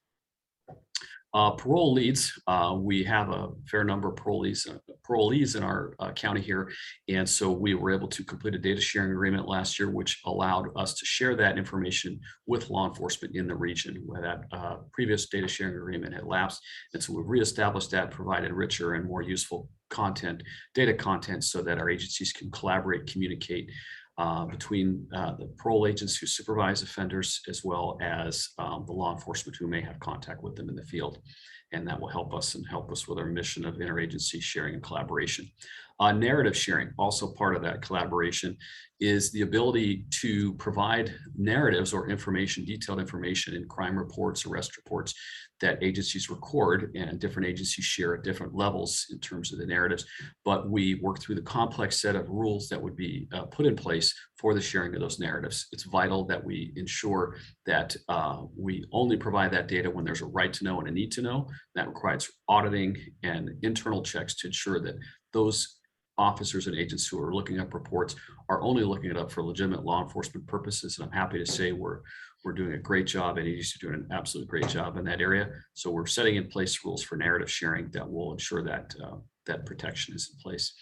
Parole Leads, we have a fair number of parolees in our county here, and so we were able to complete a data sharing agreement last year, which allowed us to share that information with law enforcement in the region, where that previous data sharing agreement had lapsed. And so we've reestablished that, provided richer and more useful data content, so that our agencies can collaborate, communicate between the parole agents who supervise offenders, as well as the law enforcement who may have contact with them in the field. And that will help us with our mission of interagency sharing and collaboration. Narrative sharing, also part of that collaboration, is the ability to provide narratives or information, detailed information in crime reports, arrest reports that agencies record, and different agencies share at different levels in terms of the narratives. But we work through the complex set of rules that would be put in place for the sharing of those narratives. It's vital that we ensure that we only provide that data when there's a right to know and a need to know. That requires auditing and internal checks to ensure that those officers and agents who are looking up reports are only looking it up for legitimate law enforcement purposes. And I'm happy to say we're doing a great job, and agencies are doing an absolute great job in that area. So we're setting in place rules for narrative sharing that will ensure that that protection is in place.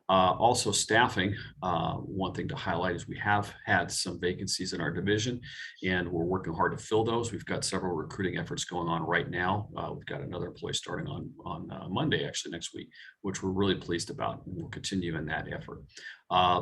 Also staffing, one thing to highlight is we have had some vacancies in our division and we're working hard to fill those. We've got several recruiting efforts going on right now. We've got another employee starting on Monday, actually next week, which we're really pleased about, and we'll continue in that effort.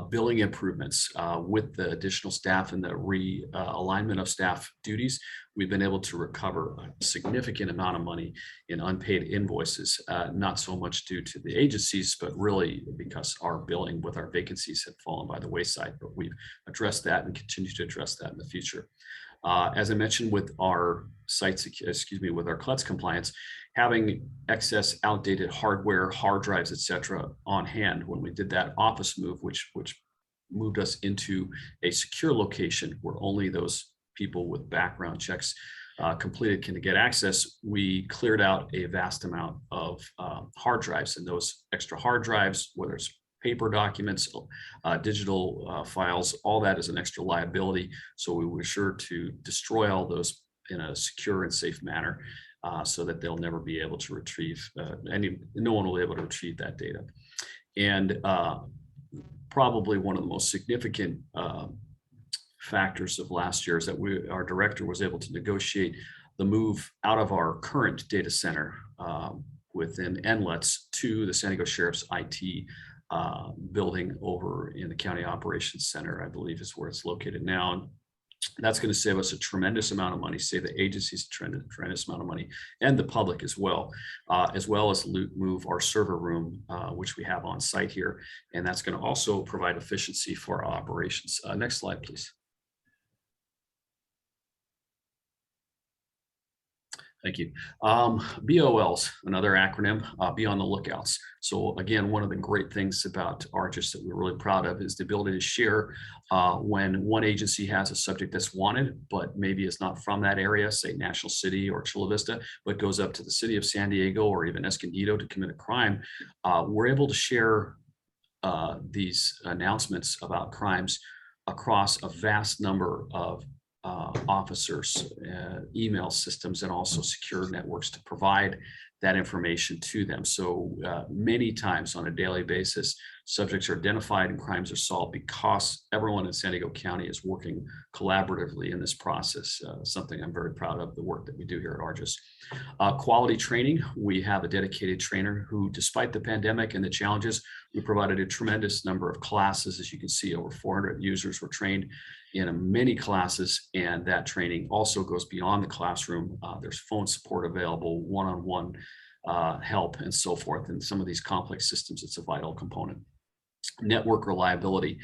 Billing improvements with the additional staff and the realignment of staff duties, we've been able to recover a significant amount of money in unpaid invoices, not so much due to the agencies, but really because our billing with our vacancies had fallen by the wayside. But we've addressed that and continue to address that in the future. As I mentioned with our with our CLETS compliance, having excess outdated hardware, hard drives, etc., on hand when we did that office move, which moved us into a secure location where only those people with background checks completed can get access, we cleared out a vast amount of hard drives, and those extra hard drives, whether it's paper documents, digital files, all that is an extra liability. So we were sure to destroy all those in a secure and safe manner so that they'll never be able to retrieve, no one will be able to retrieve that data. And probably one of the most significant factors of last year is that our director was able to negotiate the move out of our current data center within NLETS to the San Diego Sheriff's IT building over in the County Operations Center, I believe is where it's located now. And that's going to save us a tremendous amount of money, save the agencies a tremendous amount of money, and the public as well as move our server room, which we have on site here. And that's going to also provide efficiency for our operations. Next slide, please. Thank you. BOLs, another acronym, be on the lookouts. So again, one of the great things about ARGIS that we're really proud of is the ability to share when one agency has a subject that's wanted, but maybe it's not from that area, say National City or Chula Vista, but goes up to the city of San Diego or even Escondido to commit a crime. We're able to share these announcements about crimes across a vast number of officers, email systems, and also secure networks to provide that information to them. So many times on a daily basis, subjects are identified and crimes are solved because everyone in San Diego County is working collaboratively in this process, something I'm very proud of, the work that we do here at ARGIS. Quality training, we have a dedicated trainer who, despite the pandemic and the challenges, we provided a tremendous number of classes. As you can see, over 400 users were trained in many classes, and that training also goes beyond the classroom. There's phone support available, one-on-one help, and so forth. And some of these complex systems, it's a vital component. Network reliability.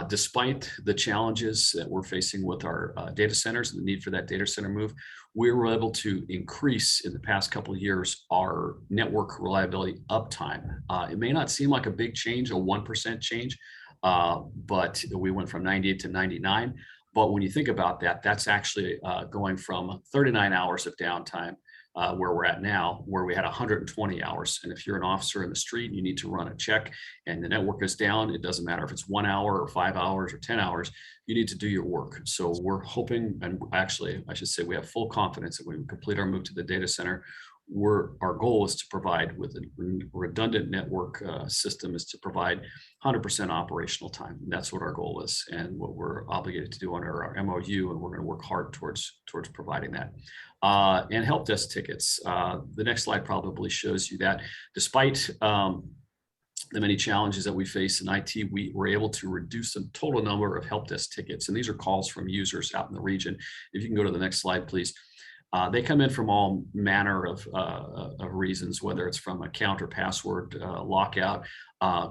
Despite the challenges that we're facing with our data centers and the need for that data center move, we were able to increase in the past couple of years our network reliability uptime. It may not seem like a big change, a 1% change, but we went from 98 to 99. But when you think about that, that's actually going from 39 hours of downtime where we're at now, where we had 120 hours. And if you're an officer in the street, you need to run a check and the network is down, it doesn't matter if it's 1 hour or 5 hours or 10 hours, you need to do your work. So we're hoping, and actually I should say we have full confidence that when we complete our move to the data center, our goal is to provide with a redundant network system is to provide 100% operational time. And that's what our goal is and what we're obligated to do under our MOU, and we're going to work hard towards providing that. And help desk tickets. The next slide probably shows you that despite the many challenges that we face in IT, we were able to reduce the total number of help desk tickets. And these are calls from users out in the region. If you can go to the next slide, please. They come in from all manner of reasons, whether it's from account or password lockout,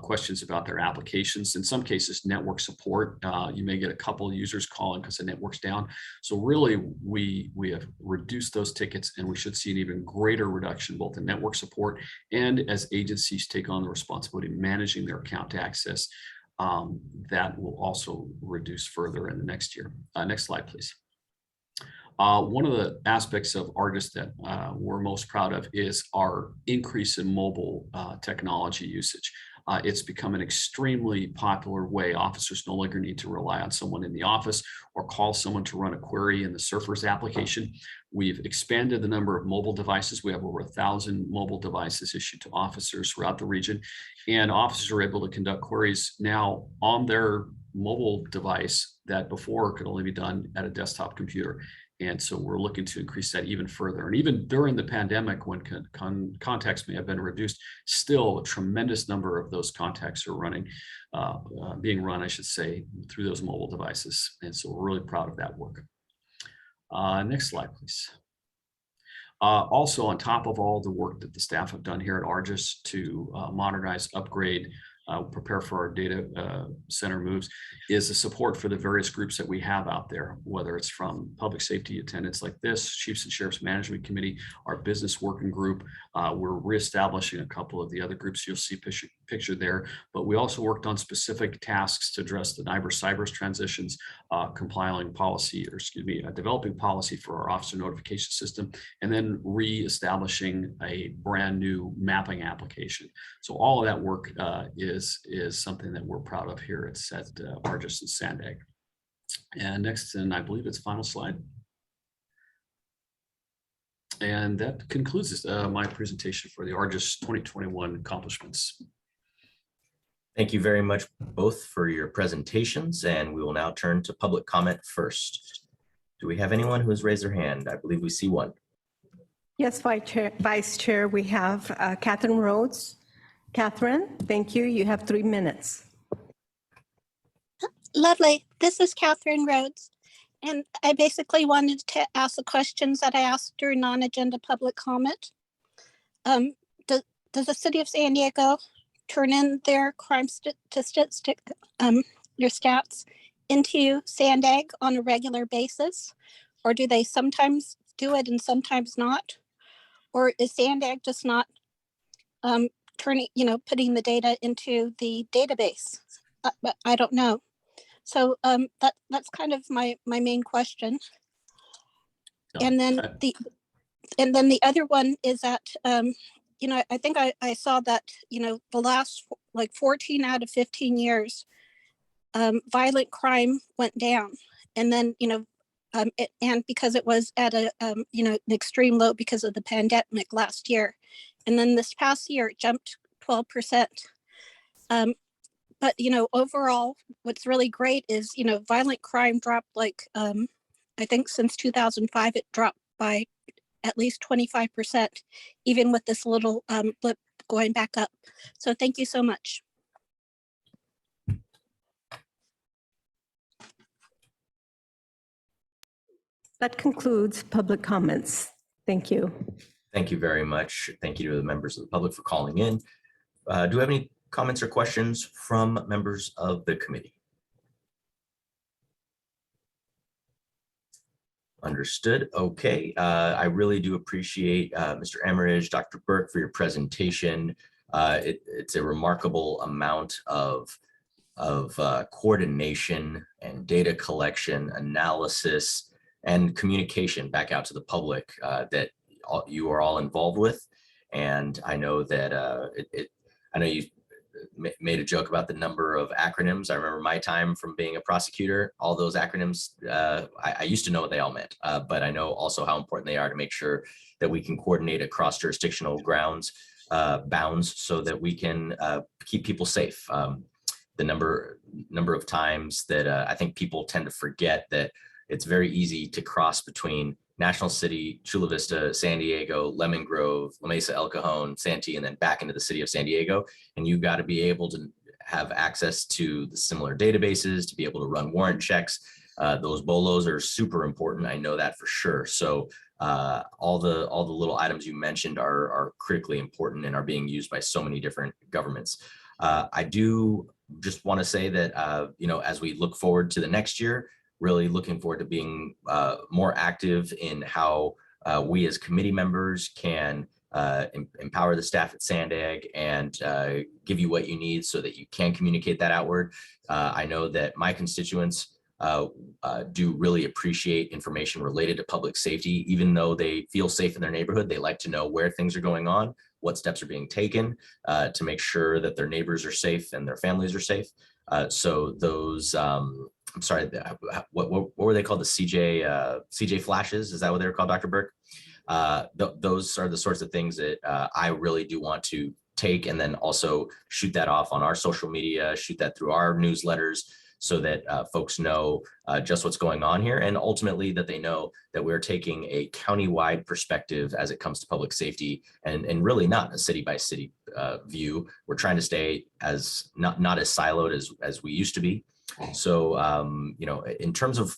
questions about their applications. In some cases, network support. You may get a couple of users calling because the network's down. So really, we have reduced those tickets, and we should see an even greater reduction both in network support and as agencies take on the responsibility of managing their account access. That will also reduce further in the next year. Next slide, please. One of the aspects of ARGIS that we're most proud of is our increase in mobile technology usage. It's become an extremely popular way. Officers no longer need to rely on someone in the office or call someone to run a query in the Surfers application. We've expanded the number of mobile devices. We have over 1,000 mobile devices issued to officers throughout the region, and officers are able to conduct queries now on their mobile device that before could only be done at a desktop computer. And so we're looking to increase that even further. And even during the pandemic, when contacts may have been reduced, still a tremendous number of those contacts are being run, I should say, through those mobile devices. And so we're really proud of that work. Next slide, please. Also, on top of all the work that the staff have done here at Argus to modernize, upgrade, prepare for our data center moves, is the support for the various groups that we have out there, whether it's from public safety attendants like this, Chiefs and Sheriffs Management Committee, our business working group. We're reestablishing a couple of the other groups you'll see pictured there, but we also worked on specific tasks to address the cyber transitions, developing policy for our officer notification system, and then reestablishing a brand new mapping application. So all of that work is something that we're proud of here at Argus and Sandag. And next, and I believe it's final slide. And that concludes my presentation for the Argus 2021 accomplishments. Thank you very much both for your presentations, and we will now turn to public comment first. Do we have anyone who has raised their hand? I believe we see one. Yes, Vice Chair, we have Catherine Rhodes. Catherine, thank you. You have 3 minutes. Lovely. This is Catherine Rhodes. And I basically wanted to ask the questions that I asked during non-agenda public comment. Does the city of San Diego turn in their crime statistics, your stats, into Sandag on a regular basis? Or do they sometimes do it and sometimes not? Or is Sandag just not putting the data into the database? But I don't know. So that's kind of my main question. And then the other one is that I think I saw that the last 14 out of 15 years, violent crime went down, and then and because it was at an extreme low because of the pandemic last year, and then this past year it jumped 12%. But overall, what's really great is violent crime dropped I think since 2005 it dropped by at least 25%, even with this little blip going back up. So thank you so much. That concludes public comments. Thank you. Thank you very much. Thank you to the members of the public for calling in. Do we have any comments or questions from members of the committee? Understood. Okay. I really do appreciate Mr. Emmerich, Dr. Burke, for your presentation. It's a remarkable amount of coordination and data collection, analysis, and communication back out to the public that you are all involved with. And I know that I know you made a joke about the number of acronyms. I remember my time from being a prosecutor, all those acronyms, I used to know what they all meant, but I know also how important they are to make sure that we can coordinate across jurisdictional bounds so that we can keep people safe. The number of times that I think people tend to forget that it's very easy to cross between National City, Chula Vista, San Diego, Lemon Grove, La Mesa, El Cajon, Santee, and then back into the city of San Diego. And you've got to be able to have access to the similar databases, to be able to run warrant checks. Those BOLOs are super important. I know that for sure. So all the little items you mentioned are critically important and are being used by so many different governments. I do just want to say that, as we look forward to the next year, really looking forward to being more active in how we as committee members can empower the staff at Sandag and give you what you need so that you can communicate that outward. I know that my constituents do really appreciate information related to public safety. Even though they feel safe in their neighborhood, they like to know where things are going on, what steps are being taken to make sure that their neighbors are safe and their families are safe. So those, I'm sorry, what were they called? The CJ flashes? Is that what they were called, Dr. Burke? Those are the sorts of things that I really do want to take and then also shoot that off on our social media, shoot that through our newsletters so that folks know just what's going on here, and ultimately that they know that we're taking a county-wide perspective as it comes to public safety, and really not a city by city view. We're trying to stay as not as siloed as we used to be. So you know, in terms of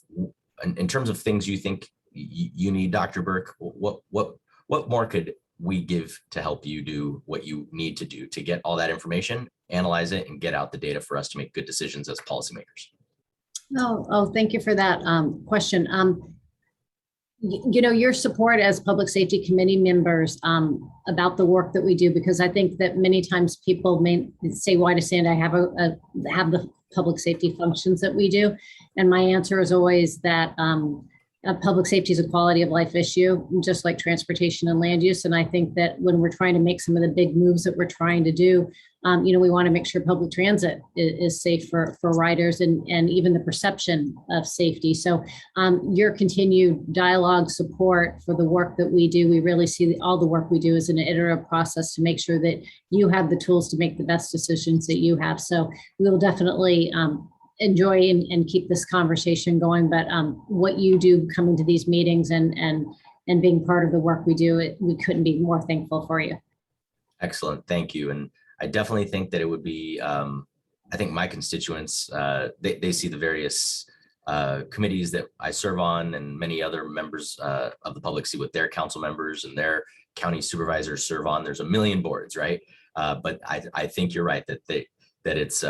things you think you need, Dr. Burke, what more could we give to help you do what you need to do to get all that information, analyze it, and get out the data for us to make good decisions as policymakers? Oh, thank you for that question. You know, your support as public safety committee members about the work that we do, because I think that many times people may say, why does Sandag have the public safety functions that we do? And my answer is always that public safety is a quality of life issue, just like transportation and land use. And I think that when we're trying to make some of the big moves that we're trying to do, you know, we want to make sure public transit is safe for riders and even the perception of safety. So your continued dialogue support for the work that we do, we really see all the work we do as an iterative process to make sure that you have the tools to make the best decisions that you have. So we will definitely enjoy and keep this conversation going. But what you do coming to these meetings and being part of the work we do, we couldn't be more thankful for you. Excellent. Thank you. And I definitely think that it would be, I think my constituents, they see the various committees that I serve on, and many other members of the public see what their council members and their county supervisors serve on. There's a million boards, right? But I think you're right that it's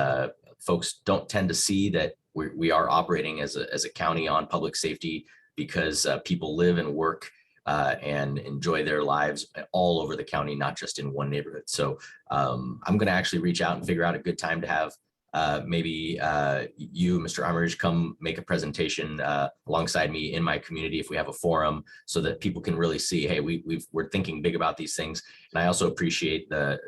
folks don't tend to see that we are operating as a county on public safety, because people live and work and enjoy their lives all over the county, not just in one neighborhood. So I'm going to actually reach out and figure out a good time to have maybe you, Mr. Armitage, come make a presentation alongside me in my community if we have a forum, so that people can really see, hey, we're thinking big about these things. And I also appreciate the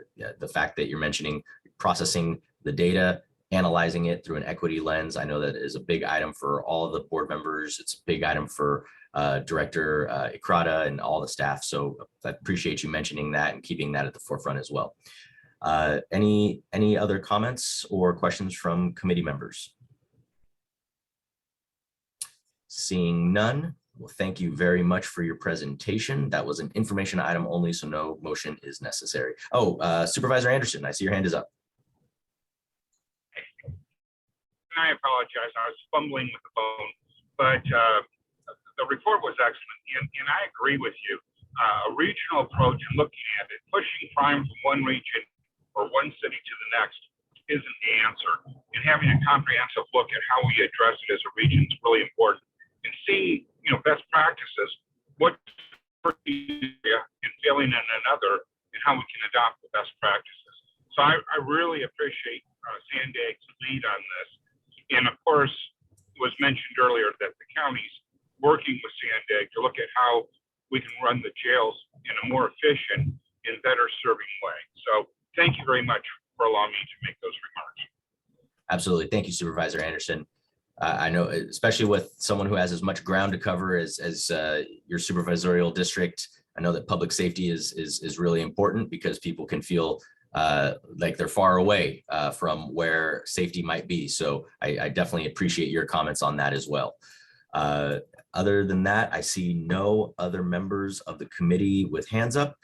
fact that you're mentioning processing the data, analyzing it through an equity lens. I know that is a big item for all of the board members. It's a big item for Director Ikrada and all the staff. So I appreciate you mentioning that and keeping that at the forefront as well. Any other comments or questions from committee members? Seeing none, well, thank you very much for your presentation. That was an information item only, so no motion is necessary. Oh, Supervisor Anderson, I see your hand is up. I apologize. I was fumbling with the phone, but the report was excellent, and I agree with you. A regional approach and looking at it, pushing crime from one region or one city to the next isn't the answer. And having a comprehensive look at how we address it as a region is really important. And seeing, you know, best practices, what's working and failing in another, and how we can adopt the best practices. So I really appreciate Sandag's lead on this. And of course, it was mentioned earlier that the county's working with Sandag to look at how we can run the jails in a more efficient and better serving way. So thank you very much for allowing me to make those remarks. Absolutely. Thank you, Supervisor Anderson. I know, especially with someone who has as much ground to cover as your supervisorial district, I know that public safety is really important, because people can feel like they're far away from where safety might be. So I definitely appreciate your comments on that as well. Other than that, I see no other members of the committee with hands up.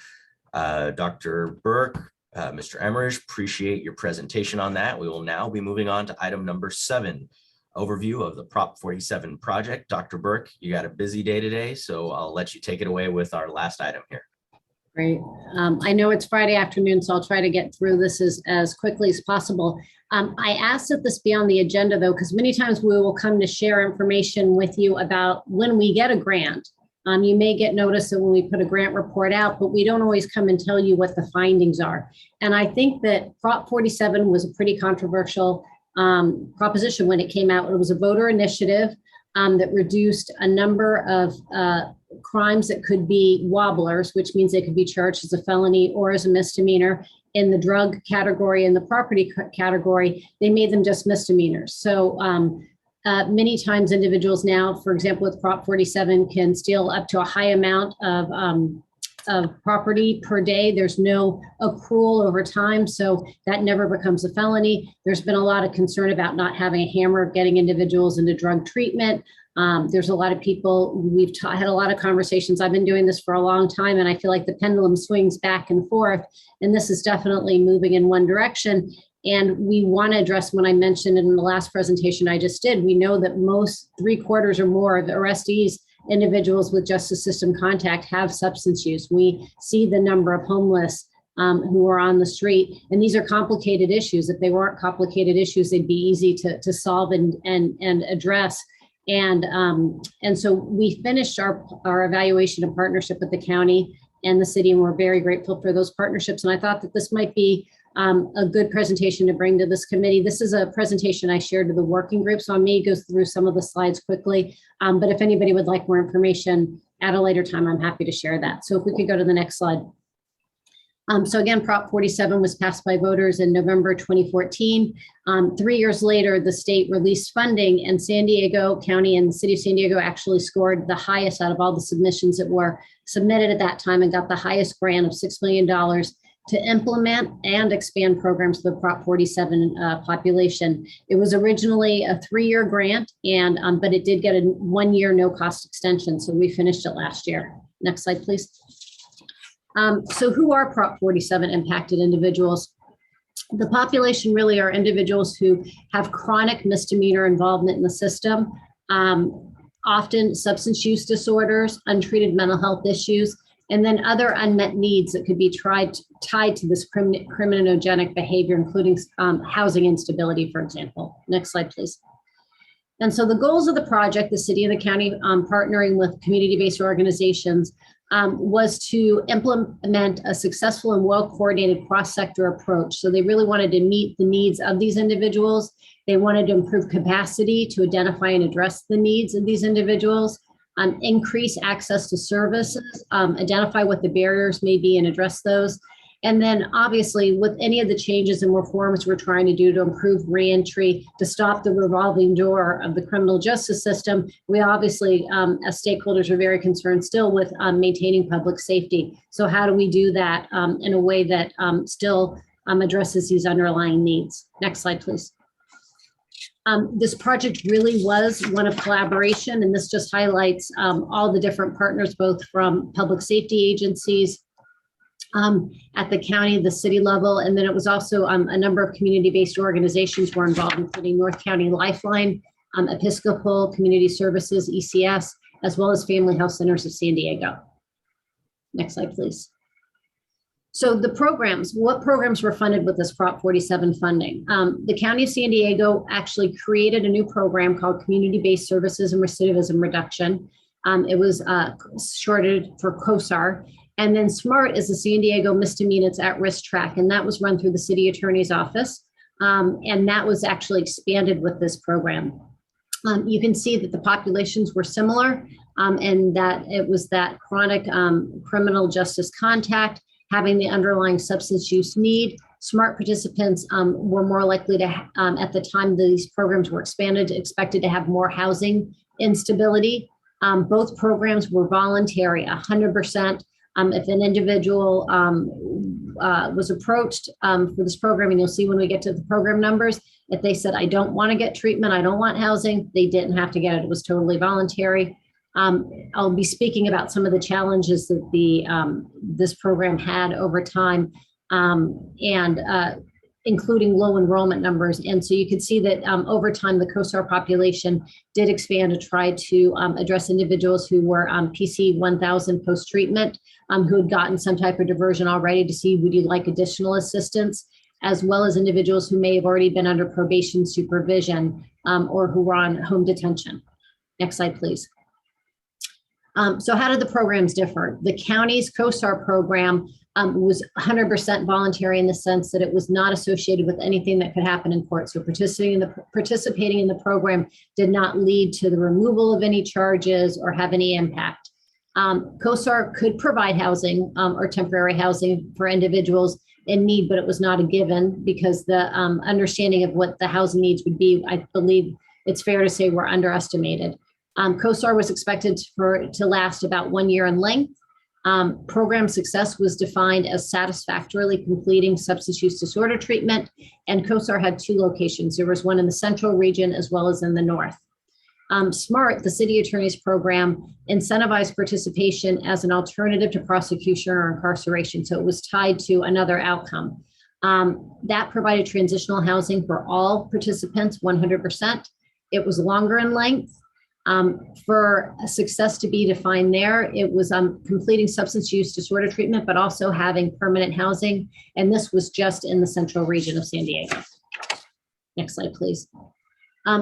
Dr. Burke, Mr. Emmerich, appreciate your presentation on that. We will now be moving on to item number 7, overview of the Prop 47 project. Dr. Burke, you got a busy day today, so I'll let you take it away with our last item here. Great. I know it's Friday afternoon, so I'll try to get through this as quickly as possible. I asked that this be on the agenda, though, because many times we will come to share information with you about when we get a grant. You may get notice that when we put a grant report out, but we don't always come and tell you what the findings are. And I think that Prop 47 was a pretty controversial proposition when it came out. It was a voter initiative. that reduced a number of crimes that could be wobblers, which means they could be charged as a felony or as a misdemeanor. In the drug category and the property category, they made them just misdemeanors. So many times individuals now, for example, with Prop 47, can steal up to a high amount of property per day. There's no accrual over time, so that never becomes a felony. There's been a lot of concern about not having a hammer getting individuals into drug treatment. There's a lot of people, we've had a lot of conversations. I've been doing this for a long time, and I feel like the pendulum swings back and forth, and this is definitely moving in one direction. And we want to address, when I mentioned in the last presentation I just did, we know that most 3/4 or more of the arrestees, individuals with justice system contact, have substance use. We see the number of homeless who are on the street, and these are complicated issues. If they weren't complicated issues, they'd be easy to solve and address. And so we finished our evaluation and partnership with the county and the city, and we're very grateful for those partnerships. And I thought that this might be a good presentation to bring to this committee. This is a presentation I shared to the working group, so I may go through some of the slides quickly. But if anybody would like more information at a later time, I'm happy to share that. So if we could go to the next slide. So again, Prop 47 was passed by voters in November 2014. 3 years later, the state released funding, and San Diego County and the city of San Diego actually scored the highest out of all the submissions that were submitted at that time, and got the highest grant of $6 million to implement and expand programs for the Prop 47 population. It was originally a 3-year grant, and but it did get a 1-year no-cost extension, so we finished it last year. Next slide, please. So who are Prop 47 impacted individuals? The population really are individuals who have chronic misdemeanor involvement in the system, often substance use disorders, untreated mental health issues, and then other unmet needs that could be tied to this criminogenic behavior, including housing instability, for example. Next slide, please. And so the goals of the project, the city and the county partnering with community-based organizations, was to implement a successful and well-coordinated cross-sector approach. So they really wanted to meet the needs of these individuals. They wanted to improve capacity to identify and address the needs of these individuals, increase access to services, identify what the barriers may be and address those. And then obviously with any of the changes and reforms we're trying to do to improve reentry, to stop the revolving door of the criminal justice system, we obviously, as stakeholders, are very concerned still with maintaining public safety. So how do we do that in a way that still addresses these underlying needs? Next slide, please. This project really was one of collaboration, and this just highlights all the different partners, both from public safety agencies, at the county, the city level, and then it was also a number of community-based organizations were involved, including North County Lifeline, Episcopal Community Services, ECS, as well as Family Health Centers of San Diego. Next slide, please. So the programs, what programs were funded with this Prop 47 funding? The County of San Diego actually created a new program called Community-Based Services and Recidivism Reduction. It was shorted for COSAR. And then SMART is the San Diego Misdemeanors at-Risk Track, and that was run through the city attorney's office. And that was actually expanded with this program. You can see that the populations were similar, and that it was that chronic criminal justice contact, having the underlying substance use need. SMART participants were more likely to, at the time these programs were expanded, expected to have more housing instability. Both programs were voluntary, 100%. If an individual was approached for this program, and you'll see when we get to the program numbers, if they said, I don't want to get treatment, I don't want housing, they didn't have to get it. It was totally voluntary. I'll be speaking about some of the challenges that this program had over time, including low enrollment numbers. And so you can see that over time, the COSAR population did expand to try to address individuals who were PC 1000 post-treatment, who had gotten some type of diversion already, to see, would you like additional assistance, as well as individuals who may have already been under probation supervision or who were on home detention. Next slide, please. So how did the programs differ? The county's COSAR program was 100% voluntary in the sense that it was not associated with anything that could happen in court. So participating in the program did not lead to the removal of any charges or have any impact. COSAR could provide housing or temporary housing for individuals in need, but it was not a given because the understanding of what the housing needs would be, I believe it's fair to say, were underestimated. COSAR was expected to last about 1 year in length. Program success was defined as satisfactorily completing substance use disorder treatment, and COSAR had 2 locations. There was one in the central region as well as in the north. SMART, the city attorney's program, incentivized participation as an alternative to prosecution or incarceration. So it was tied to another outcome. That provided transitional housing for all participants, 100%. It was longer in length. For success to be defined there, it was completing substance use disorder treatment, but also having permanent housing. And this was just in the central region of San Diego. Next slide, please.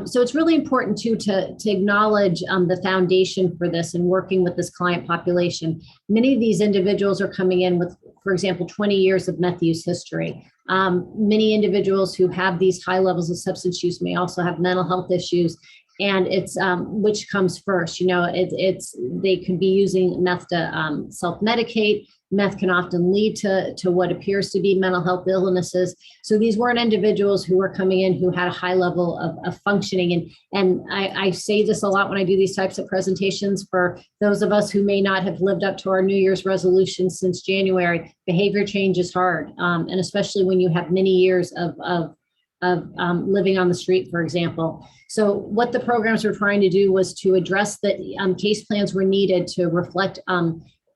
So it's really important too to acknowledge the foundation for this and working with this client population. Many of these individuals are coming in with, for example, 20 years of meth use history. Many individuals who have these high levels of substance use may also have mental health issues. And it's which comes first, you know, they could be using meth to self-medicate. Meth can often lead to what appears to be mental health illnesses. So these weren't individuals who were coming in who had a high level of functioning. And I say this a lot when I do these types of presentations for those of us who may not have lived up to our New Year's resolution since January. Behavior change is hard, and especially when you have many years of living on the street, for example. So what the programs were trying to do was to address that case plans were needed to reflect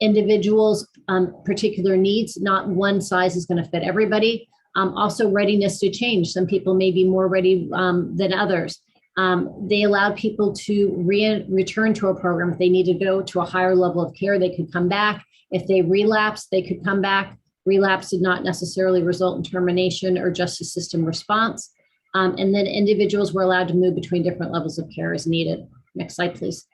individuals' particular needs. Not one size is going to fit everybody. Also readiness to change. Some people may be more ready than others. They allowed people to return to a program. If they need to go to a higher level of care, they could come back. If they relapsed, they could come back. Relapse did not necessarily result in termination or justice system response. And then individuals were allowed to move between different levels of care as needed. Next slide, please.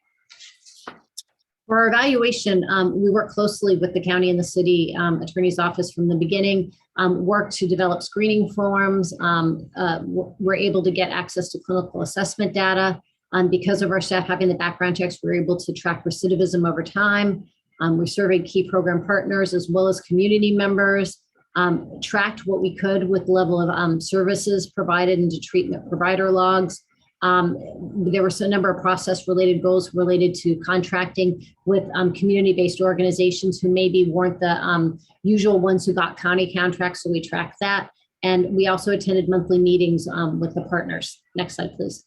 For our evaluation, we work closely with the county and the city attorney's office from the beginning, worked to develop screening forms. We're able to get access to clinical assessment data. Because of our staff having the background checks, we're able to track recidivism over time. We surveyed key program partners as well as community members, tracked what we could with the level of services provided into treatment provider logs. There were a number of process-related goals related to contracting with community-based organizations who maybe weren't the usual ones who got county contracts, so we tracked that. And we also attended monthly meetings with the partners. Next slide, please.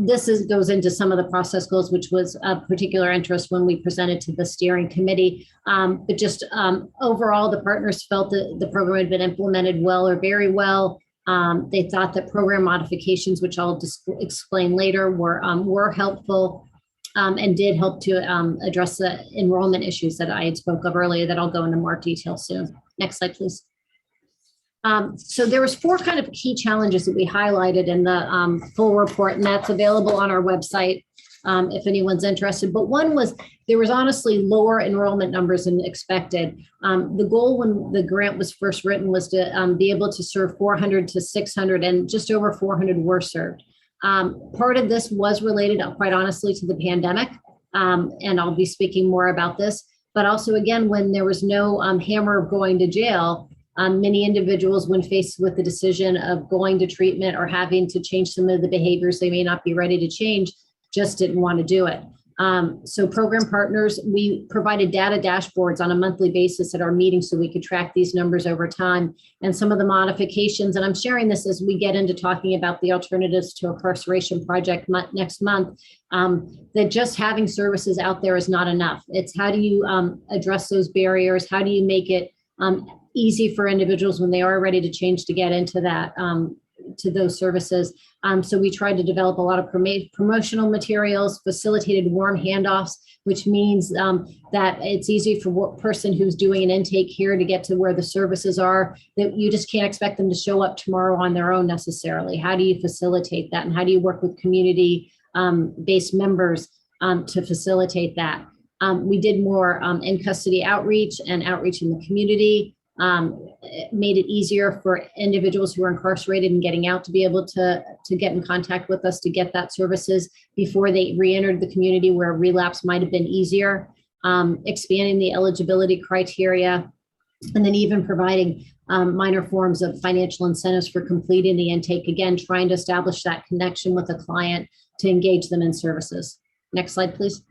This goes into some of the process goals, which was of particular interest when we presented to the steering committee. But just overall, the partners felt that the program had been implemented well or very well. They thought that program modifications, which I'll explain later, were helpful and did help to address the enrollment issues that I had spoke of earlier that I'll go into more detail soon. Next slide, please. So there was 4 kind of key challenges that we highlighted in the full report, and that's available on our website if anyone's interested. But one was there was honestly lower enrollment numbers than expected. The goal when the grant was first written was to be able to serve 400 to 600, and just over 400 were served. Part of this was related, quite honestly, to the pandemic, and I'll be speaking more about this. But also, again, when there was no hammer of going to jail, many individuals, when faced with the decision of going to treatment or having to change some of the behaviors they may not be ready to change, just didn't want to do it. So program partners, we provided data dashboards on a monthly basis at our meetings so we could track these numbers over time. And some of the modifications, and I'm sharing this as we get into talking about the Alternatives to Incarceration project next month, that just having services out there is not enough. It's how do you address those barriers? How do you make it easy for individuals when they are ready to change to get into that, to those services. So we tried to develop a lot of promotional materials, facilitated warm handoffs, which means that it's easy for a person who's doing an intake here to get to where the services are, that you just can't expect them to show up tomorrow on their own necessarily. How do you facilitate that? And how do you work with community based members to facilitate that. We did more in custody outreach and outreach in the community. It made it easier for individuals who are incarcerated and getting out to be able to get in contact with us to get that services before they re-entered the community, where relapse might have been easier. Expanding the eligibility criteria, and then even providing minor forms of financial incentives for completing the intake. Again, trying to establish that connection with the client to engage them in services. Next slide, please.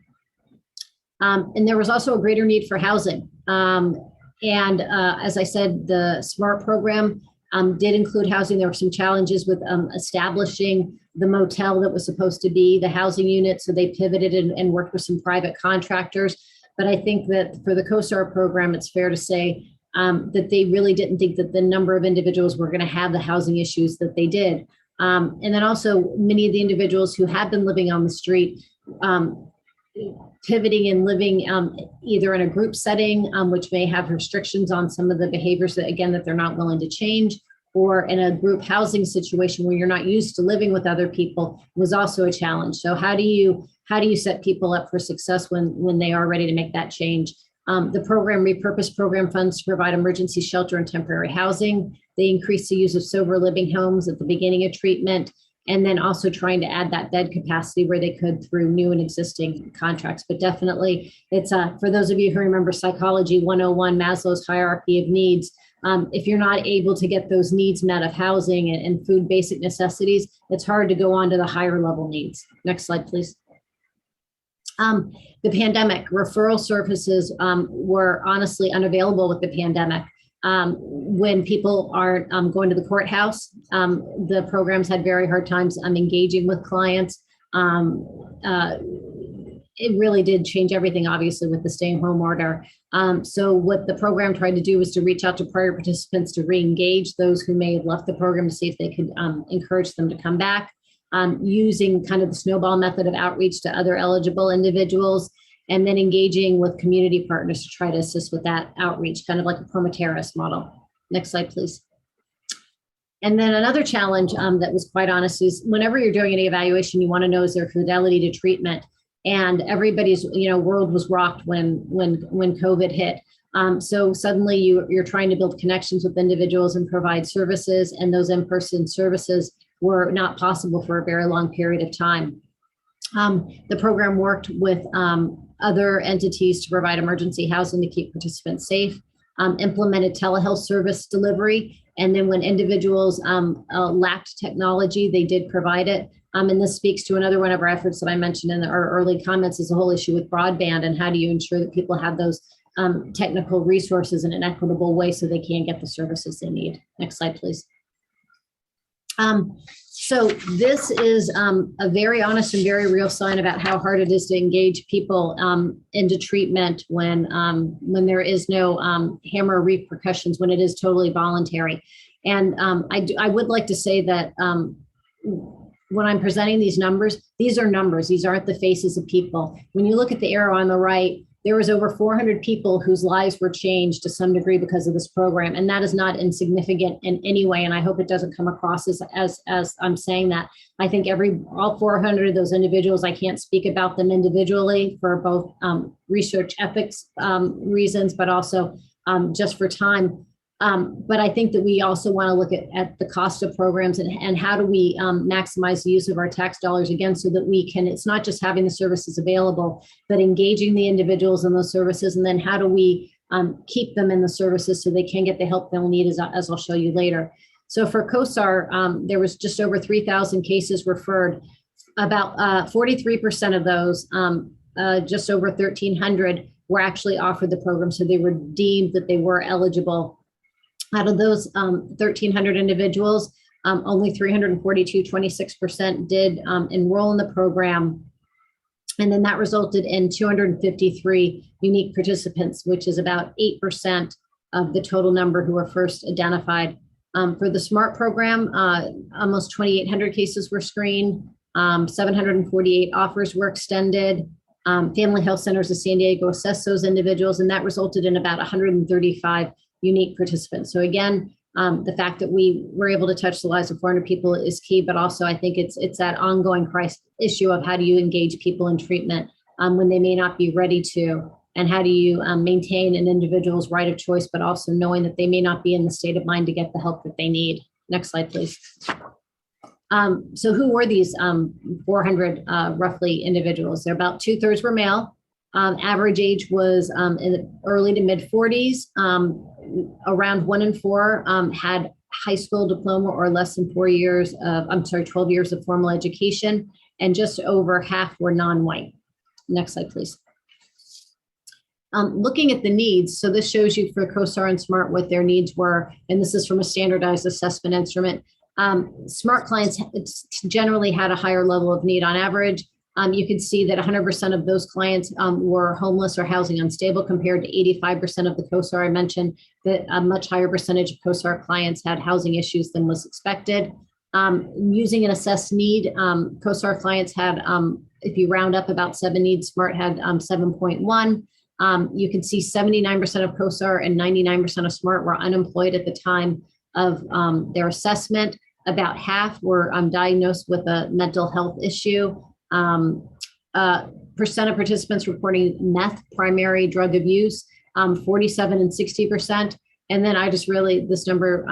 And there was also a greater need for housing. As I said, the SMART program did include housing. There were some challenges with establishing the motel that was supposed to be the housing unit. So they pivoted and worked with some private contractors. But I think that for the COSAR program, it's fair to say that they really didn't think that the number of individuals were going to have the housing issues that they did. And then also many of the individuals who have been living on the street, pivoting and living either in a group setting, which may have restrictions on some of the behaviors that, again, that they're not willing to change, or in a group housing situation where you're not used to living with other people, was also a challenge. So how do you set people up for success when they are ready to make that change? The program repurposed program funds to provide emergency shelter and temporary housing. They increased the use of sober living homes at the beginning of treatment, and then also trying to add that bed capacity where they could through new and existing contracts. But definitely, it's for those of you who remember Psychology 101, Maslow's hierarchy of needs, if you're not able to get those needs met of housing and food basic necessities, it's hard to go on to the higher level needs. Next slide, please. The pandemic, referral services were honestly unavailable with the pandemic. When people aren't going to the courthouse, the programs had very hard times engaging with clients. It really did change everything, obviously, with the stay-at-home order. So what the program tried to do was to reach out to prior participants to re-engage those who may have left the program to see if they could encourage them to come back, using kind of the snowball method of outreach to other eligible individuals, and then engaging with community partners to try to assist with that outreach, kind of like a Prometheus model. Next slide, please. And then another challenge that was quite honest is whenever you're doing any evaluation, you want to know is there fidelity to treatment. And everybody's world was rocked when COVID hit. So suddenly you're trying to build connections with individuals and provide services, and those in-person services were not possible for a very long period of time. The program worked with other entities to provide emergency housing to keep participants safe, implemented telehealth service delivery, and then when individuals lacked technology, they did provide it. And this speaks to another one of our efforts that I mentioned in our early comments, is the whole issue with broadband and how do you ensure that people have those technical resources in an equitable way so they can get the services they need. Next slide, please. So this is a very honest and very real sign about how hard it is to engage people into treatment when there is no hammer repercussions, when it is totally voluntary. And I would like to say that when I'm presenting these numbers, these are numbers. These aren't the faces of people. When you look at the arrow on the right, there was over 400 people whose lives were changed to some degree because of this program. And that is not insignificant in any way. And I hope it doesn't come across as I'm saying that. I think all 400 of those individuals, I can't speak about them individually for both research ethics reasons, but also just for time. But I think that we also want to look at the cost of programs and how do we maximize the use of our tax dollars, again, so that we can, it's not just having the services available, but engaging the individuals in those services. And then how do we keep them in the services so they can get the help they'll need, as I'll show you later. So for COSAR, there was just over 3,000 cases referred. About 43% of those, just over 1,300, were actually offered the program. So they were deemed that they were eligible. Out of those 1,300 individuals, only 342, 26% did enroll in the program. And then that resulted in 253 unique participants, which is about 8% of the total number who were first identified. For the SMART program, almost 2,800 cases were screened, 748 offers were extended. Family Health Centers of San Diego assessed those individuals, and that resulted in about 135 unique participants. So again, the fact that we were able to touch the lives of 400 people is key, but also I think it's that ongoing crisis issue of how do you engage people in treatment when they may not be ready to? And how do you maintain an individual's right of choice, but also knowing that they may not be in the state of mind to get the help that they need? Next slide, please. So who were these 400 roughly individuals? They're about 2/3 were male. Average age was in the early to mid 40s. Around 1 in 4 had high school diploma or less than 12 years of formal education, and just over half were non-white. Next slide, please. Looking at the needs, so this shows you for COSAR and SMART what their needs were, and this is from a standardized assessment instrument. SMART clients generally had a higher level of need on average. You can see that 100% of those clients were homeless or housing unstable, compared to 85% of the COSAR. I mentioned that a much higher percentage of COSAR clients had housing issues than was expected. Using an assessed need, COSAR clients had, if you round up, about 7 needs. SMART had 7.1. You can see 79% of COSAR and 99% of SMART were unemployed at the time of their assessment. About half were diagnosed with a mental health issue. Percent of participants reporting meth primary drug abuse, 47 and 60%. And then I just really, this number,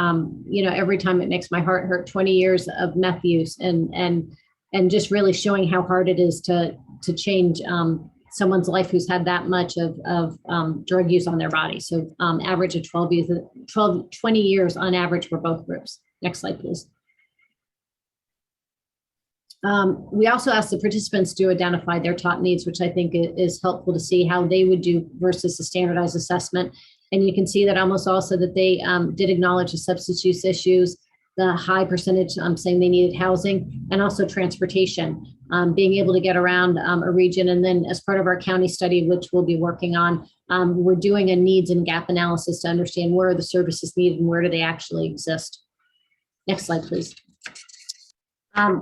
every time it makes my heart hurt, 20 years of meth use, and just really showing how hard it is to change someone's life who's had that much of drug use on their body. So average of 20 years on average for both groups. Next slide, please. We also asked the participants to identify their top needs, which I think is helpful to see how they would do versus the standardized assessment. And you can see that almost all said that they did acknowledge the substance use issues, the high percentage saying they needed housing, and also transportation, being able to get around a region. And then as part of our county study, which we'll be working on, we're doing a needs and gap analysis to understand where are the services needed and where do they actually exist. Next slide, please.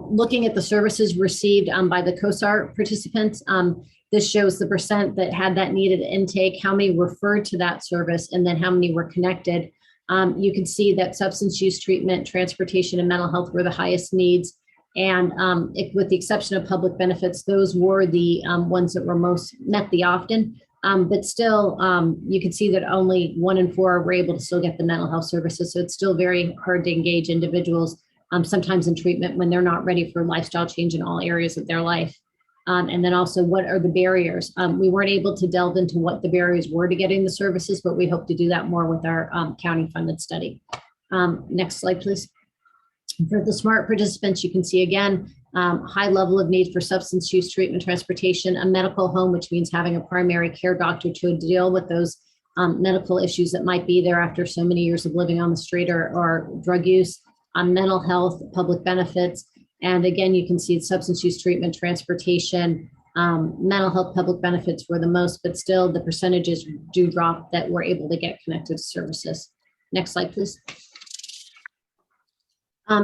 Looking at the services received by the COSAR participants, this shows the percent that had that needed intake, how many referred to that service, and then how many were connected. You can see that substance use treatment, transportation, and mental health were the highest needs. And with the exception of public benefits, those were the ones that were most met the often. But still, you can see that only 1 in 4 were able to still get the mental health services. So it's still very hard to engage individuals sometimes in treatment when they're not ready for lifestyle change in all areas of their life. And then also, what are the barriers? We weren't able to delve into what the barriers were to getting the services, but we hope to do that more with our county funded study. Next slide, please. For the SMART participants, you can see again, high level of need for substance use treatment, transportation, a medical home, which means having a primary care doctor to deal with those medical issues that might be there after so many years of living on the street or drug use, mental health, public benefits. And again, you can see substance use treatment, transportation, mental health, public benefits were the most, but still the percentages do drop that we're able to get connected to services. Next slide, please.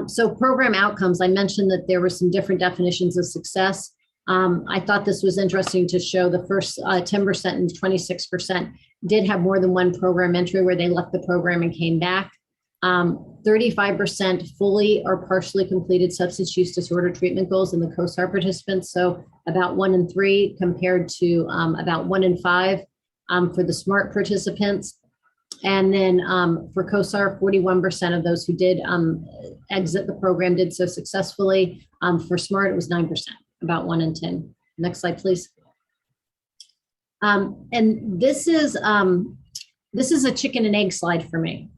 So program outcomes, I mentioned that there were some different definitions of success. I thought this was interesting to show the first 10% and 26% did have more than one program entry where they left the program and came back. 35% fully or partially completed substance use disorder treatment goals in the COSAR participants. So about 1 in 3 compared to about 1 in 5 for the SMART participants. And then for COSAR, 41% of those who did exit the program did so successfully. For SMART, it was 9%, about 1 in 10. Next slide, please. And this is a chicken and egg slide for me.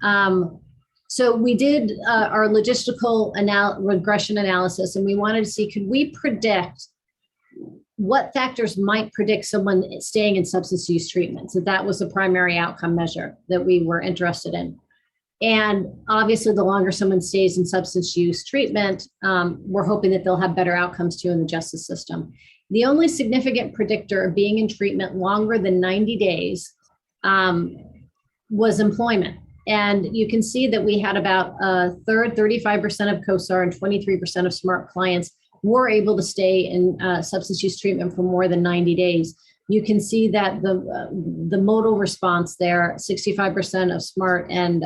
So we did our logistical regression analysis, and we wanted to see, could we predict what factors might predict someone staying in substance use treatment? So that was the primary outcome measure that we were interested in. And obviously, the longer someone stays in substance use treatment, we're hoping that they'll have better outcomes too in the justice system. The only significant predictor of being in treatment longer than 90 days was employment. And you can see that we had about a third, 35% of COSAR and 23% of SMART clients were able to stay in substance use treatment for more than 90 days. You can see that the modal response there, 65% of SMART and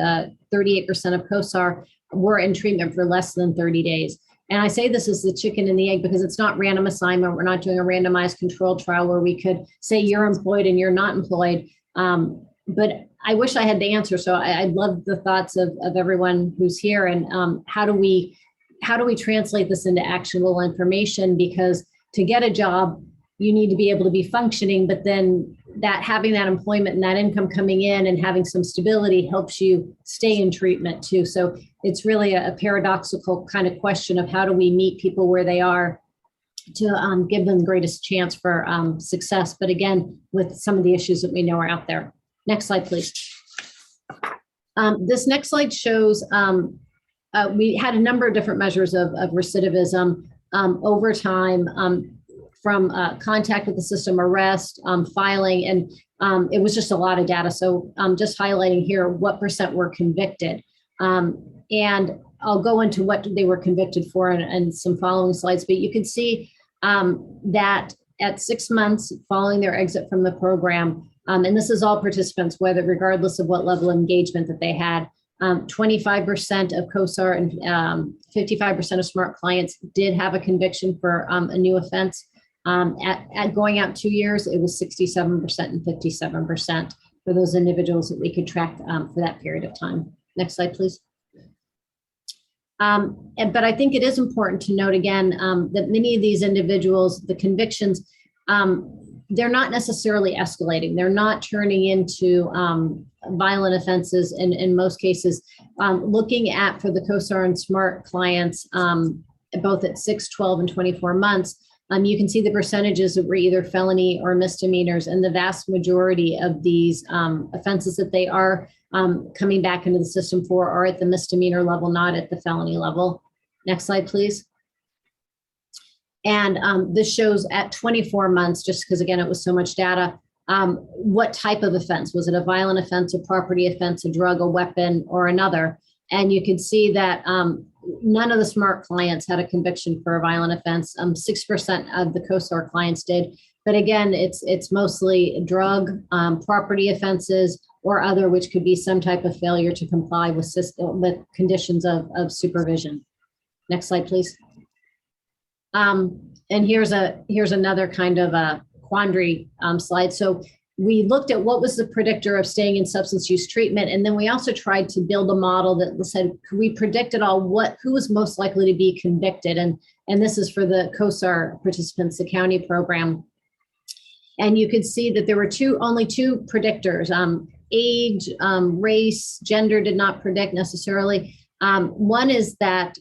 38% of COSAR were in treatment for less than 30 days. And I say this is the chicken and the egg because it's not random assignment. We're not doing a randomized controlled trial where we could say you're employed and you're not employed. But I wish I had the answer. So I love the thoughts of everyone who's here. And how do we translate this into actionable information? Because to get a job, you need to be able to be functioning, but then that having that employment and that income coming in and having some stability helps you stay in treatment too. So it's really a paradoxical kind of question of how do we meet people where they are to give them the greatest chance for success. But again, with some of the issues that we know are out there. Next slide, please. This next slide shows we had a number of different measures of recidivism over time, from contact with the system, arrest, filing, and it was just a lot of data. So I'm just highlighting here what % were convicted. And I'll go into what they were convicted for in some following slides, but you can see that at 6 months following their exit from the program, and this is all participants, whether regardless of what level of engagement that they had, 25% of COSAR and 55% of SMART clients did have a conviction for a new offense. At going out 2 years, it was 67% and 57% for those individuals that we could track for that period of time. Next slide, please. But I think it is important to note again that many of these individuals, the convictions, they're not necessarily escalating. They're not turning into violent offenses in most cases. Looking at for the COSAR and SMART clients, both at 6, 12, and 24 months, you can see the percentages that were either felony or misdemeanors, and the vast majority of these offenses that they are coming back into the system for are at the misdemeanor level, not at the felony level. Next slide, please. And this shows at 24 months, just because again, it was so much data, what type of offense. Was it a violent offense, a property offense, a drug, a weapon, or another? And you can see that none of the SMART clients had a conviction for a violent offense. 6% of the COSAR clients did. But again, it's mostly drug, property offenses, or other, which could be some type of failure to comply with conditions of supervision. Next slide, please. And here's another kind of a quandary slide. So we looked at what was the predictor of staying in substance use treatment, and then we also tried to build a model that said, could we predict at all who was most likely to be convicted? And this is for the COSAR participants, the county program. And you could see that there were only two predictors. Age, race, gender did not predict necessarily. One is that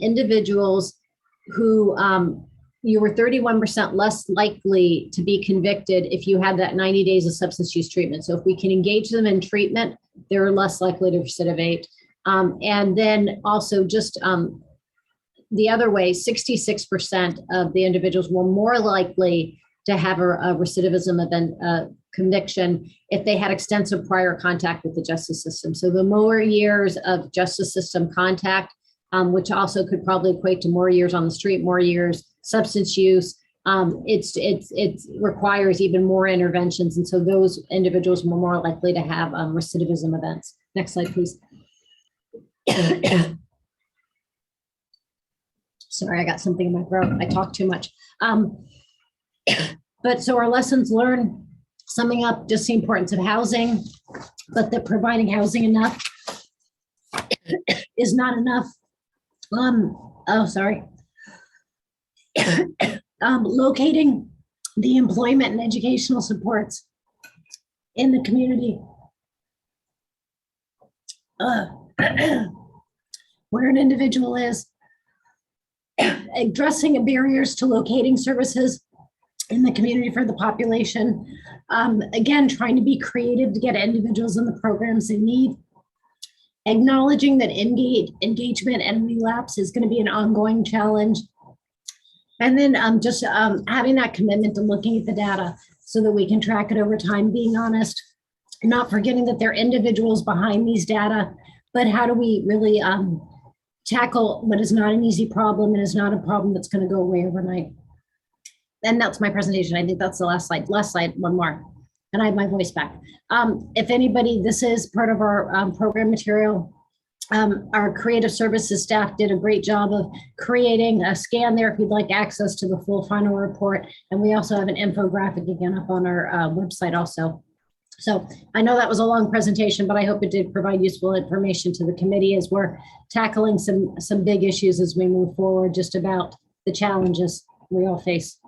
individuals who you were 31% less likely to be convicted if you had that 90 days of substance use treatment. So if we can engage them in treatment, they're less likely to recidivate. And then also just the other way, 66% of the individuals were more likely to have a recidivism event conviction if they had extensive prior contact with the justice system. So the more years of justice system contact, which also could probably equate to more years on the street, more years substance use, it requires even more interventions. And so those individuals were more likely to have recidivism events. Next slide, please. Sorry, I got something in my throat. I talk too much. But so our lessons learned, summing up just the importance of housing, but that providing housing enough is not enough. Locating the employment and educational supports in the community where an individual is, addressing barriers to locating services in the community for the population. Again, trying to be creative to get individuals in the programs they need. Acknowledging that engagement and relapse is going to be an ongoing challenge. And then having that commitment to looking at the data so that we can track it over time, being honest, not forgetting that there are individuals behind these data, but how do we really tackle what is not an easy problem and is not a problem that's going to go away overnight. And that's my presentation. I think that's the last slide. Last slide, one more. And I have my voice back. If anybody, this is part of our program material. Our creative services staff did a great job of creating a scan there if you'd like access to the full final report. And we also have an infographic again up on our website also. So I know that was a long presentation, but I hope it did provide useful information to the committee as we're tackling some big issues as we move forward, just about the challenges we all face.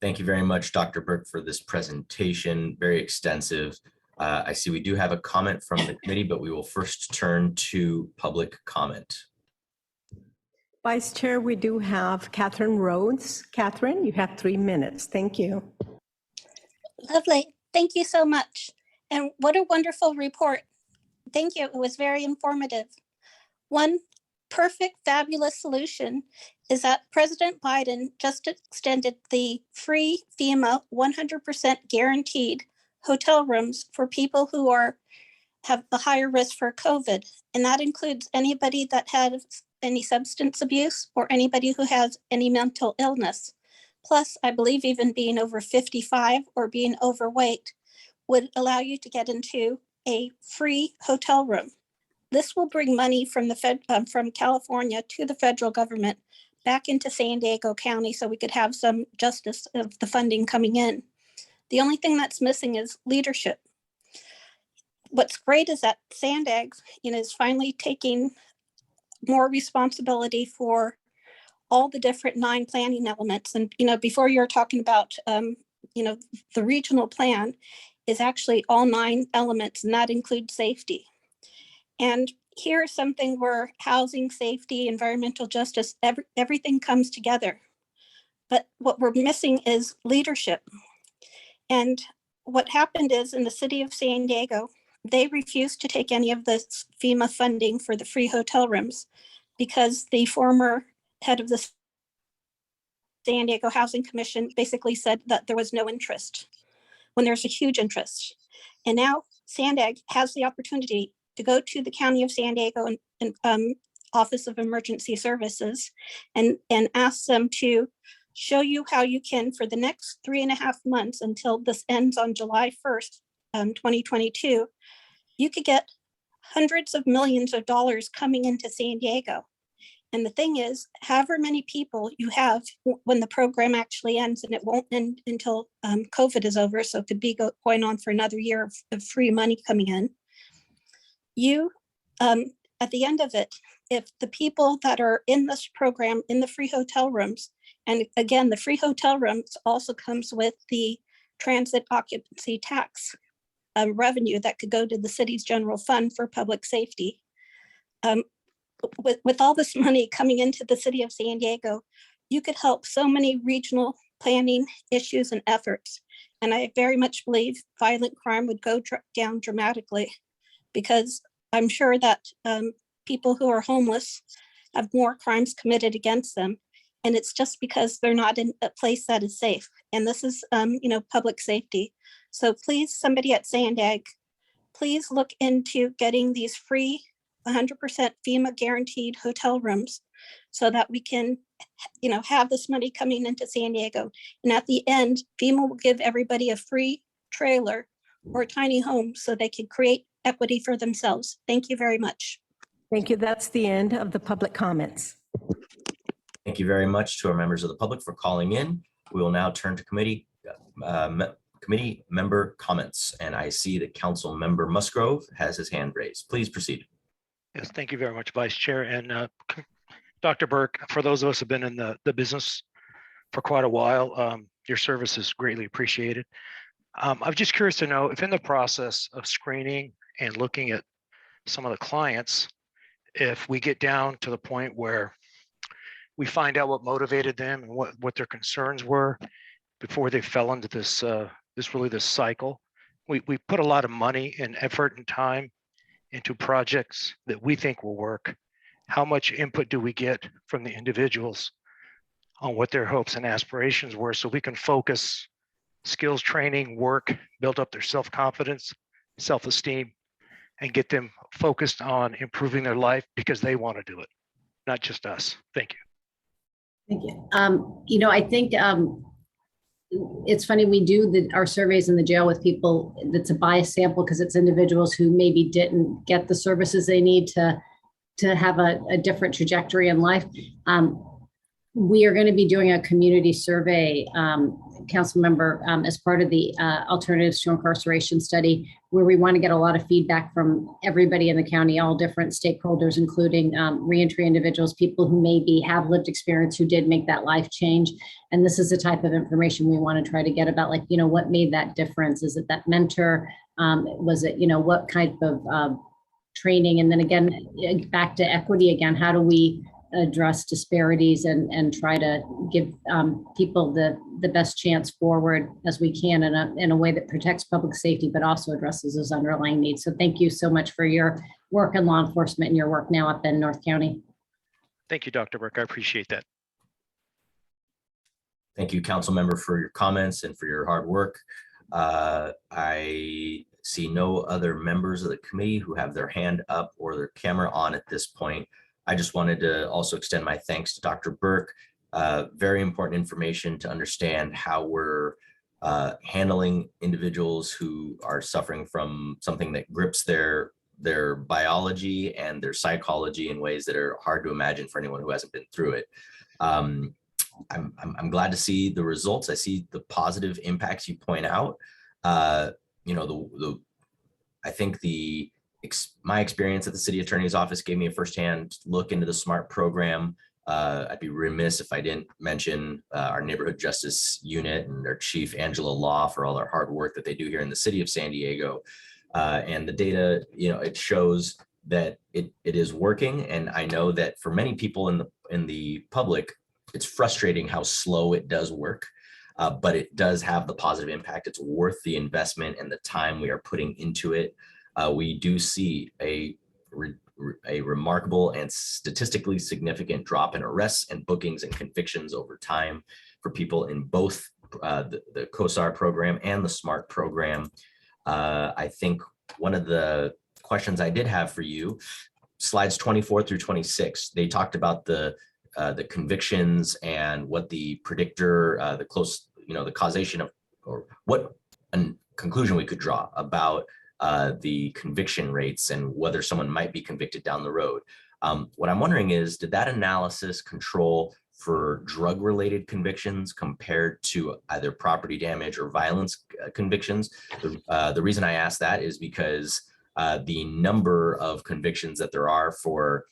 Thank you very much, Dr. Burke, for this presentation. Very extensive. I see we do have a comment from the committee, but we will first turn to public comment. Vice Chair, we do have Catherine Rhodes. Catherine, you have 3 minutes. Thank you. Lovely. Thank you so much. And what a wonderful report. Thank you. It was very informative. One perfect, fabulous solution is that President Biden just extended the free FEMA 100% guaranteed hotel rooms for people who have a higher risk for COVID. And that includes anybody that has any substance abuse or anybody who has any mental illness. Plus, I believe even being over 55 or being overweight would allow you to get into a free hotel room. This will bring money from from California to the federal government back into San Diego County so we could have some justice of the funding coming in. The only thing that's missing is leadership. What's great is that Sandag, is finally taking more responsibility for all the different 9 planning elements. And, before you were talking about, the regional plan is actually all 9 elements, and that includes safety. And here's something where housing, safety, environmental justice, everything comes together. But what we're missing is leadership. And what happened is in the city of San Diego, they refused to take any of the FEMA funding for the free hotel rooms because the former head of the San Diego Housing Commission basically said that there was no interest when there's a huge interest. And now Sandag has the opportunity to go to the County of San Diego and Office of Emergency Services and ask them to show you how you can, for the next 3.5 months until this ends on July 1st, 2022, you could get hundreds of millions of dollars coming into San Diego. And the thing is, however many people you have when the program actually ends, and it won't end until COVID is over, so it could be going on for another year of free money coming in. You, at the end of it, if the people that are in this program, in the free hotel rooms, and again, the free hotel rooms also comes with the transit occupancy tax revenue that could go to the city's general fund for public safety. With all this money coming into the city of San Diego, you could help so many regional planning issues and efforts. And I very much believe violent crime would go down dramatically, because I'm sure that people who are homeless have more crimes committed against them. And it's just because they're not in a place that is safe. And this is, public safety. So please, somebody at Sandag, please look into getting these free 100% FEMA guaranteed hotel rooms so that we can, have this money coming into San Diego. And at the end, FEMA will give everybody a free trailer or a tiny home so they can create equity for themselves. Thank you very much. Thank you. That's the end of the public comments. Thank you very much to our members of the public for calling in. We will now turn to committee member comments. And I see that Council Member Musgrove has his hand raised. Please proceed. Yes, thank you very much, Vice Chair. And Dr. Burke, for those of us who have been in the business for quite a while, your service is greatly appreciated. I'm just curious to know if in the process of screening and looking at some of the clients, if we get down to the point where we find out what motivated them and what their concerns were before they fell into this cycle. We put a lot of money and effort and time into projects that we think will work. How much input do we get from the individuals on what their hopes and aspirations were, so we can focus skills training, work, build up their self-confidence, self-esteem, and get them focused on improving their life because they want to do it, not just us. Thank you. Thank you. I think it's funny, we do our surveys in the jail with people that's a biased sample because it's individuals who maybe didn't get the services they need to have a different trajectory in life. We are going to be doing a community survey, council member, as part of the Alternatives to Incarceration study, where we want to get a lot of feedback from everybody in the county, all different stakeholders, including reentry individuals, people who maybe have lived experience who did make that life change. And this is the type of information we want to try to get about, like, you know, what made that difference? Is it that mentor? Was it, you know, what type of training? And then again, back to equity again, how do we address disparities and try to give people the best chance forward as we can in a way that protects public safety, but also addresses those underlying needs. So thank you so much for your work in law enforcement and your work now up in North County. Thank you, Dr. Burke. I appreciate that. Thank you, council member, for your comments and for your hard work. I see no other members of the committee who have their hand up or their camera on at this point. I just wanted to also extend my thanks to Dr. Burke. Very important information to understand how we're handling individuals who are suffering from something that grips their biology and their psychology in ways that are hard to imagine for anyone who hasn't been through it. I'm glad to see the results. I see the positive impacts you point out. You know, I think my experience at the city attorney's office gave me a firsthand look into the SMART program. I'd be remiss if I didn't mention our neighborhood justice unit and their chief, Angela Law, for all their hard work that they do here in the city of San Diego. And the data, you know, it shows that it is working. And I know that for many people in the public, it's frustrating how slow it does work, but it does have the positive impact. It's worth the investment and the time we are putting into it. We do see a remarkable and statistically significant drop in arrests and bookings and convictions over time for people in both the COSAR program and the SMART program. I think one of the questions I did have for you, slides 24 through 26, they talked about the convictions and what the predictor, the causation of, or what a conclusion we could draw about the conviction rates and whether someone might be convicted down the road. What I'm wondering is, did that analysis control for drug-related convictions compared to either property damage or violence convictions? The reason I ask that is because the number of convictions that there are for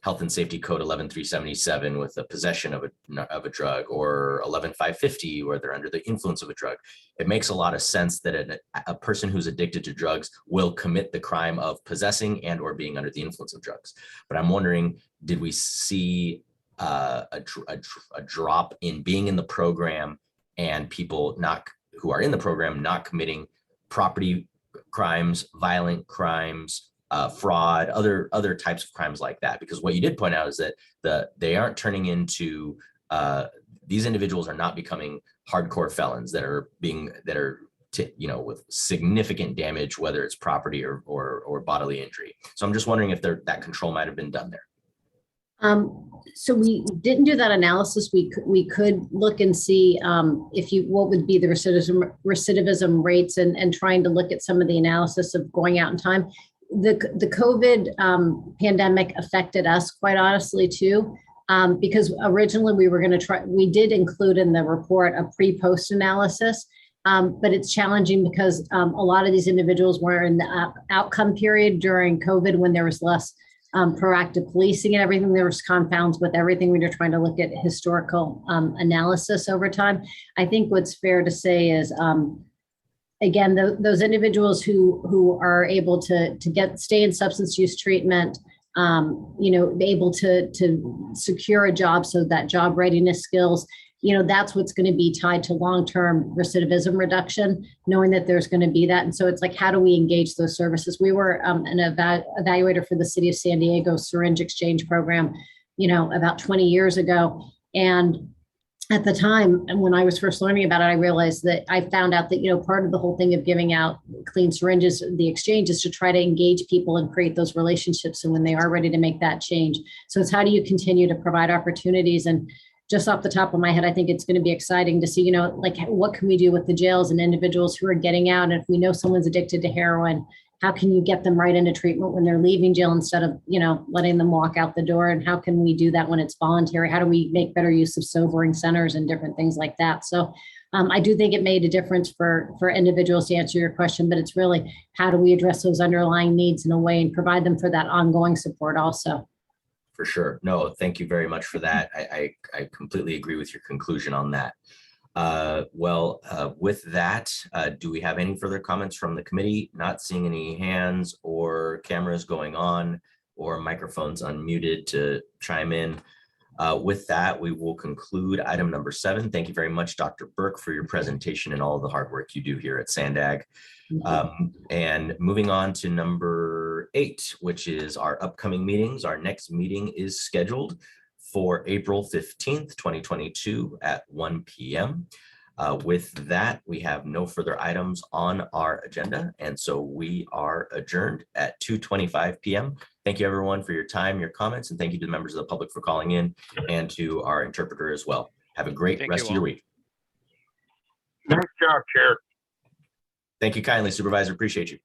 Health and Safety Code 11377 with the possession of a drug, or 11550 where they're under the influence of a drug, it makes a lot of sense that a person who's addicted to drugs will commit the crime of possessing and or being under the influence of drugs. But I'm wondering, did we see a drop in being in the program and people who are in the program not committing property crimes, violent crimes, fraud, other types of crimes like that? Because what you did point out is that they aren't turning into, these individuals are not becoming hardcore felons that are with significant damage, whether it's property or bodily injury. So I'm just wondering if that control might have been done there. So we didn't do that analysis. We could look and see what would be the recidivism rates and trying to look at some of the analysis of going out in time. The COVID pandemic affected us quite honestly too, because originally we did include in the report a pre-post analysis, but it's challenging because a lot of these individuals were in the outcome period during COVID when there was less proactive policing and everything. There was confounds with everything when you're trying to look at historical analysis over time. I think what's fair to say is, again, those individuals who are able to stay in substance use treatment, be able to secure a job, so that job readiness skills, that's what's going to be tied to long-term recidivism reduction, knowing that there's going to be that. And so it's like, how do we engage those services? We were an evaluator for the city of San Diego syringe exchange program, about 20 years ago. And at the time, and when I was first learning about it, I realized that I found out that, part of the whole thing of giving out clean syringes, the exchange, is to try to engage people and create those relationships. And when they are ready to make that change. So it's how do you continue to provide opportunities and just off the top of my head, I think it's going to be exciting to see, you know, like what can we do with the jails and individuals who are getting out? And if we know someone's addicted to heroin, how can you get them right into treatment when they're leaving jail instead of, you know, letting them walk out the door? And how can we do that when it's voluntary? How do we make better use of sobering centers and different things like that? So I do think it made a difference for individuals, to answer your question, but it's really how do we address those underlying needs in a way and provide them for that ongoing support also. For sure. No, thank you very much for that. I completely agree with your conclusion on that. With that, do we have any further comments from the committee? Not seeing any hands or cameras going on or microphones unmuted to chime in. With that, we will conclude item number 7. Thank you very much, Dr. Burke, for your presentation and all the hard work you do here at Sandag. And moving on to number 8, which is our upcoming meetings. Our next meeting is scheduled for April 15th, 2022 at 1 p.m. With that, we have no further items on our agenda. And so we are adjourned at 2:25 p.m. Thank you everyone for your time, your comments, and thank you to the members of the public for calling in and to our interpreter as well. Have a great rest of your week. Nice job, Chair. Thank you kindly, Supervisor. Appreciate you.